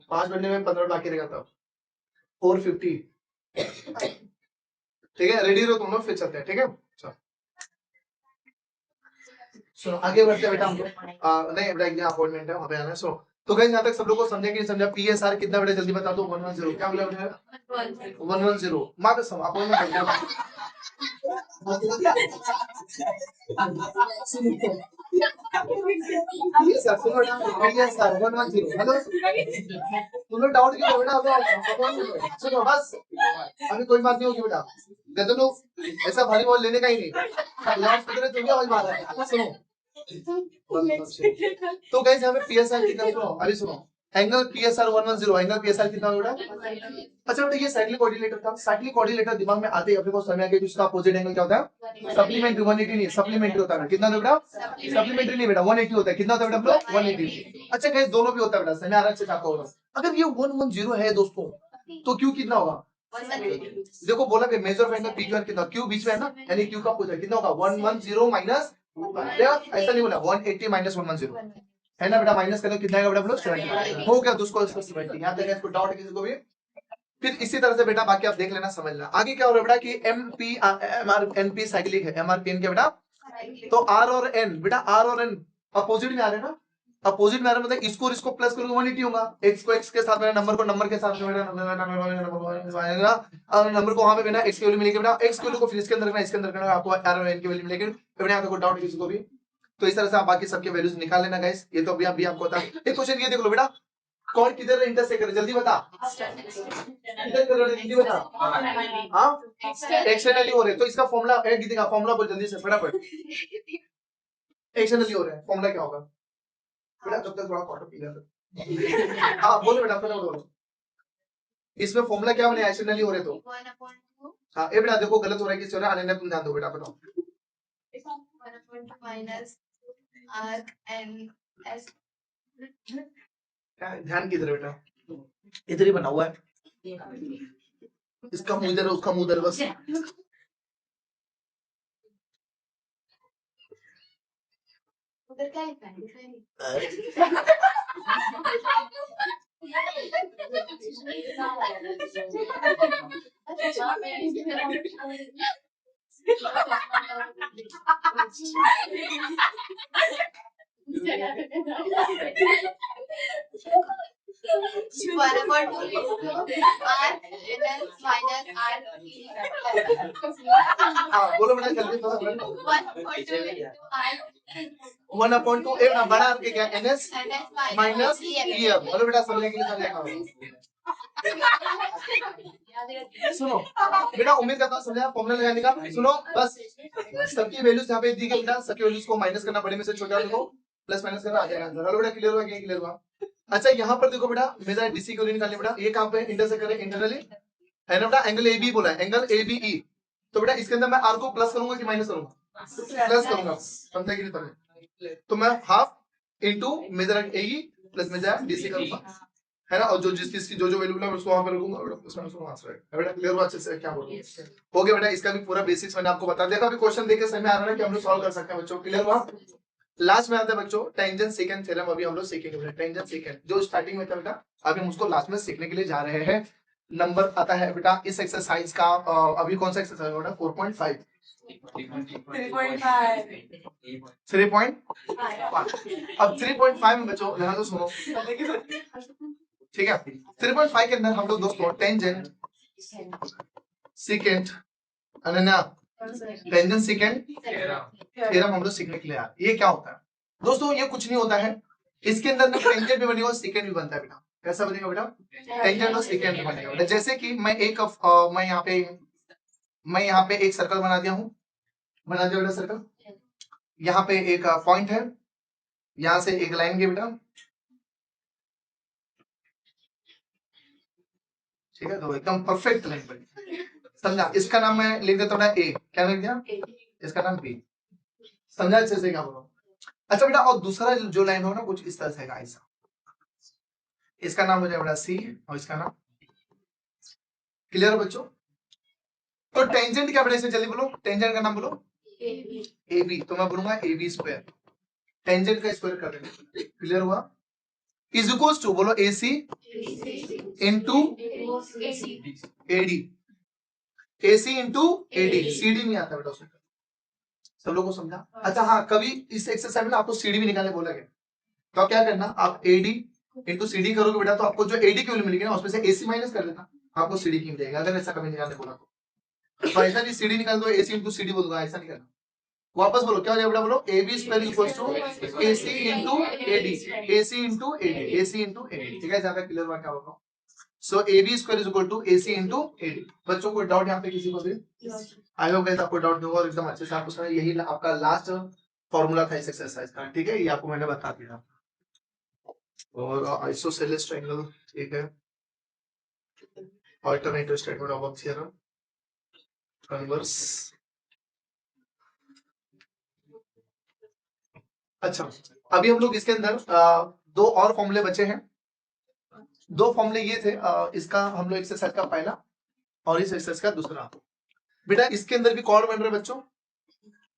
5 बजने में 15 बाकी रहेगा तब 450 ठीक है। रेडी रहो तुम लोग फिर चलते हैं ठीक है। सुनो आगे बढ़ते हैं बेटा हम लोग नहीं बेटा एक अपॉइंटमेंट है वहां पे आना है। सो तो गाइस यहाँ तक सब लोग को समझे कि नहीं समझा? PSR कितना बेटा जल्दी बता दो 110 क्या बोला बेटा 110 मात्र सम अपॉइंटमेंट PSR सुनो बेटा PSR 110 हेलो तुम लोग डाउट क्यों बेटा अपॉइंटमेंट सुनो बस अभी कोई बात नहीं होगी बेटा गदन लोग ऐसा भारी बॉल लेने का ही नहीं लाउड स्पीकर तुम भी आवाज मार रहा है सुनो तो गाइस यहाँ पे PSR कितना सुनो अभी सुनो एंगल PSR 110 एंगल PSR कितना होगा अच्छा बेटा ये साइक्लिक कोऑर्डिनेटर था। साइक्लिक कोऑर्डिनेटर दिमाग में आते ही अपने को समझ आ गया कि उसका अपोजिट एंगल क्या होता है सप्लीमेंट्री 180 नहीं सप्लीमेंट्री होता है कितना होता है बेटा सप्लीमेंट्री नहीं बेटा 180 होता है कितना होता है बेटा 180। अच्छा गाइस दोनों भी होता है बेटा समझ आ रहा है अच्छे से आपको होगा। अगर ये 110 है दोस्तों तो क्यू कितना होगा देखो बोला कि मेजर एंगल PQ कितना क्यू बीच में है ना यानी क्यू का अपोजिट कितना होगा 110 माइनस ऐसा नहीं बोला 180 माइनस 110 है ना बेटा माइनस करें कितना आएगा बेटा 70 हो गया दोस्तों 70 यहाँ तक इसको डाउट है किसी को भी? फिर इसी तरह से बेटा बाकी आप देख लेना समझ लेना। आगे क्या हो रहा है बेटा कि MR NP साइक्लिक है MRPN क्या बेटा तो R और N बेटा R और N अपोजिट में आ रहे हैं ना अपोजिट में आ रहे हैं मतलब इसको और इसको प्लस करोगे 180 होगा x को x के साथ में नंबर को नंबर के साथ में नंबर को वहां पे बेटा x की वैल्यू मिलेगी बेटा x की वैल्यू को फिर इसके अंदर करना इसके अंदर करना आपको R और N की वैल्यू मिलेगी। बेटा यहाँ पे कोई डाउट किसी को भी? तो इस तरह से आप बाकी सबके वैल्यूज निकाल लेना गाइस। ये तो अभी आपको बता एक क्वेश्चन ये देख लो बेटा कौन किधर इंटरसेक्ट करे जल्दी बता किधर कर रहे जल्दी बता हाँ एक्सटर्नली हो रहे तो इसका फॉर्मूला ऐड दिखेगा फॉर्मूला बोल जल्दी से फटाफट एक्सटर्नली हो रहे हैं फॉर्मूला क्या होगा बेटा जब तक थोड़ा कॉटन पी लेते हाँ बोलो बेटा फटाफट बोलो इसमें फॉर्मूला क्या बने एक्सटर्नली हो रहे तो हाँ ये बेटा देखो गलत हो रहा है किसी हो रहा है अनन्या तुम ध्यान दो बेटा बताओ ध्यान किधर है बेटा इधर ही बना हुआ है इसका मुंह इधर है उसका मुंह इधर बस उधर क्या लिखा हाँ बोलो बेटा जल्दी 1/2 एक ना बड़ा आपके क्या NS माइनस EF बोलो बेटा समझने के लिए समझेगा सुनो बेटा उम्मीद करता हूँ समझा फॉर्मूला लगाने का। सुनो बस सबकी वैल्यूज यहाँ पे दी गई बेटा सबकी वैल्यूज को माइनस करना बड़े में से छोटा वाले को प्लस माइनस करना आ जाएगा आंसर। हेलो बेटा क्लियर हुआ क्या क्लियर हुआ? अच्छा यहाँ पर देखो बेटा मेरा DC की वैल्यू निकालनी बेटा ये कहाँ पे इंटरसेक्ट करे इंटरनली है ना बेटा एंगल AB बोला है एंगल ABE तो बेटा इसके अंदर मैं R को प्लस करूंगा कि माइनस करूंगा प्लस करूंगा समझा कि नहीं समझे तो मैं half into major AE plus major DC करूंगा है ना और जो जिस चीज की जो वैल्यू है उसको वहां पे रखूंगा बेटा उसमें उसको आंसर है बेटा क्लियर हुआ अच्छे से क्या बोल रहे हो गया बेटा इसका भी पूरा बेसिक्स मैंने आपको बता दिया था। अभी क्वेश्चन देके समझ में आ रहा है कि हम लोग सॉल्व कर सकते हैं बच्चों क्लियर हुआ? लास्ट में आता है बच्चों टेंजेंट सेकंड थ्योरम, अभी हम लोग सीखेंगे टेंजेंट सेकंड, जो स्टार्टिंग में था बेटा, अभी हम उसको लास्ट में सीखने के लिए जा रहे हैं। नंबर आता है बेटा इस एक्सरसाइज का, अभी कौन सा एक्सरसाइज है बेटा? 4.5 3.5। अब 3.5 में बच्चों यहाँ तो सुनो, ठीक है। 3.5 के अंदर हम लोग दोस्तों tangent second Ananya tangent second theorem हम लोग सीखने के लिए आए। ये क्या होता है दोस्तों? ये कुछ नहीं होता है, इसके अंदर ना टेंजेंट भी बनेगा और सेकंड भी बनता है बेटा। कैसा बनेगा बेटा? टेंजेंट और सेकंड भी बनेगा बेटा। जैसे कि मैं मैं यहाँ पे एक सर्कल बना दिया हूँ, बना दिया बेटा सर्कल। यहाँ पे एक पॉइंट है, यहाँ से एक लाइन की बेटा, ठीक है, तो एकदम परफेक्ट लाइन बनी, समझा? इसका नाम मैं लिख देता हूँ ए, क्या लिख दिया? इसका नाम बी, समझा अच्छे से क्या बोलो? अच्छा बेटा, और दूसरा जो लाइन हो ना कुछ इस तरह से है ऐसा, इसका नाम हो जाएगा बेटा सी और इसका नाम, क्लियर है बच्चों? तो टेंजेंट क्या बेटा, इसे जल्दी बोलो, टेंजेंट का नाम बोलो ए बी, तो मैं बोलूंगा ए बी स्क्वायर, टेंजेंट का स्क्वायर कर देंगे, क्लियर हुआ? इज इक्वल्स टू बोलो A C into A D, A C into A D, C D नहीं आता बेटा उसमें, सब लोगों को समझा? अच्छा हाँ, कभी इस एक्सरसाइज में आपको सीडी भी निकालने बोला गया, तो आप क्या करना, आप एडी इंटू सीडी करोगे बेटा, तो आपको जो एडी की वैल्यू मिलेगी ना उसमें से एसी माइनस कर देना, आपको सीडी की मिलेगी, अगर ऐसा कभी निकालने बोला तो ऐसा नहीं सीडी निकाल दो एसी इंटू सीडी बोल दो, ऐसा नहीं करना। वापस बोलो क्या हो जाएगा बेटा, बोलो A B square equals to AC into AD, AC into AD, AC into AD, ठीक है? ज्यादा क्लियर हुआ क्या होगा? So A B square is equal to AC into AD. बच्चों को डाउट यहाँ पे किसी को भी? आई होप गाइस आपको डाउट नहीं होगा और एकदम अच्छे से आपको समझ, यही आपका लास्ट फॉर्मूला था इस एक्सरसाइज का, ठीक है? ये आपको मैंने बता दिया। और आइसोसेलेस ट्रायंगल, ठीक है, alternative statement of theorem, converse. अच्छा, अभी हम लोग इसके अंदर दो और फॉर्मूले बचे हैं। दो फॉर्मूले ये थे, इसका हम लोग एक्सरसाइज का पहला और इस एक्सरसाइज का दूसरा। बेटा इसके अंदर भी कॉर्ड बन रहे हैं बच्चों,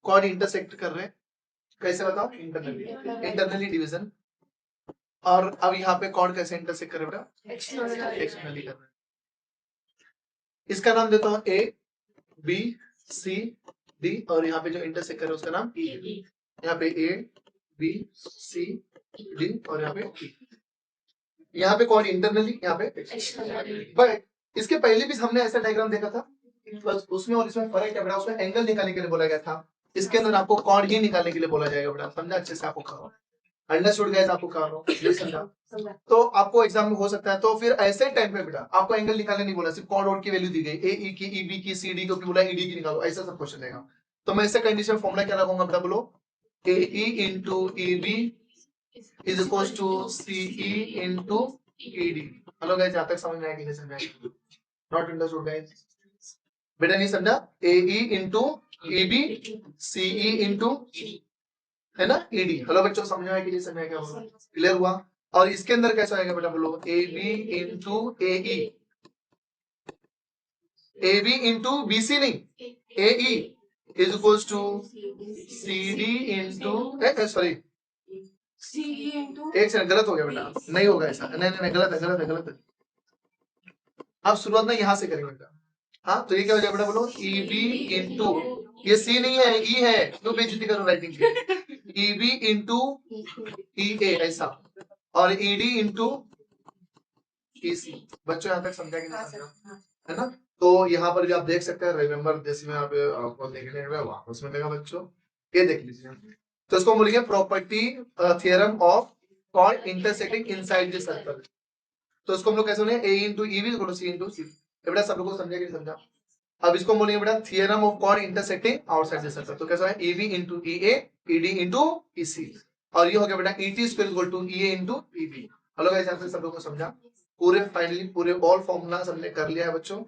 कॉर्ड इंटरसेक्ट कर रहे हैं, कैसे बताओ? Internally division. और अब यहाँ पे कॉर्ड कैसे इंटरसेक्ट कर रहे हैं बेटा? एक्सटर्नली कर रहे हैं। इसका नाम देता हूँ ए बी सी डी, और यहाँ पे जो इंटरसेक्ट कर रहे हैं उसका नाम ई। यहाँ पे ए बी सी डी और यहाँ पे ई। यहाँ पे कौन इंटरनली, यहाँ पे एक्सटर्नली। बट इसके पहले भी हमने ऐसा डायग्राम देखा था, बस उसमें और इसमें फर्क क्या बेटा? उसमें एंगल निकालने के लिए बोला गया था, इसके अंदर आपको कॉर्ड ही निकालने के लिए बोला जाएगा बेटा, समझा अच्छे से? आपको करो, अंडरस्टूड गाइस? आपको कर रहा हूँ, समझा? तो आपको एग्जाम में हो सकता है, तो फिर ऐसे टाइम पे बेटा आपको एंगल निकालने नहीं बोला, सिर्फ कॉर्ड की वैल्यू दी गई, ए ई की, ई बी की, सी डी को बोला ई डी की निकालो, ऐसा सब क्वेश्चन देगा। तो मैं ऐसे कंडीशन फॉर्मूला क्या लगाऊंगा बेटा? बोलो A E into E B is equal to C E into E D. Hello guys, यहाँ तक समझ में आया कि नहीं समझ में? Not understood guys? बेटा नहीं समझा? A E into E B C E into है ना ईडी। हेलो बच्चों, समझ में आया कि नहीं समझ में आया? क्या बोलो, क्लियर हुआ? और इसके अंदर कैसा आएगा बेटा? बोलो A B into A E, A B into B C नहीं A E is equal to C D into, sorry एक सेकंड, गलत हो गया बेटा, नहीं होगा ऐसा, नहीं नहीं नहीं, गलत है, गलत है, गलत है। अब शुरुआत में यहां से करेंगे बेटा। हाँ, तो ये क्या हो जाएगा बेटा? बोलो ई बी इंटू, ये सी नहीं है, ई है, क्यों बेइज्जती करो राइटिंग की? ई बी इंटू ई ए ऐसा, और ई डी इंटू ई सी। बच्चों यहाँ तक समझा कि नहीं समझा? है ना? तो यहाँ पर भी आप देख सकते हैं, रिमेम्बर दिस में आप आपको देखने में वापस मिलेगा बच्चों, ये देख लीजिए। तो इसको बोलेंगे property theorem of chord intersecting inside the circle. तो इसको हम लोग कैसे बोलेंगे? A into E B C into C. बेटा सब लोगों को समझा कि नहीं समझा? अब इसको बोलेंगे बेटा theorem of chord intersecting outside the circle. तो कैसा है? A B into E A, E D into E C, और ये हो गया बेटा E T square equal to E A into E B. Hello guys, यहाँ पे सब लोगों को समझा? पूरे फाइनली पूरे ऑल फॉर्मूला हमने कर लिया है बच्चों।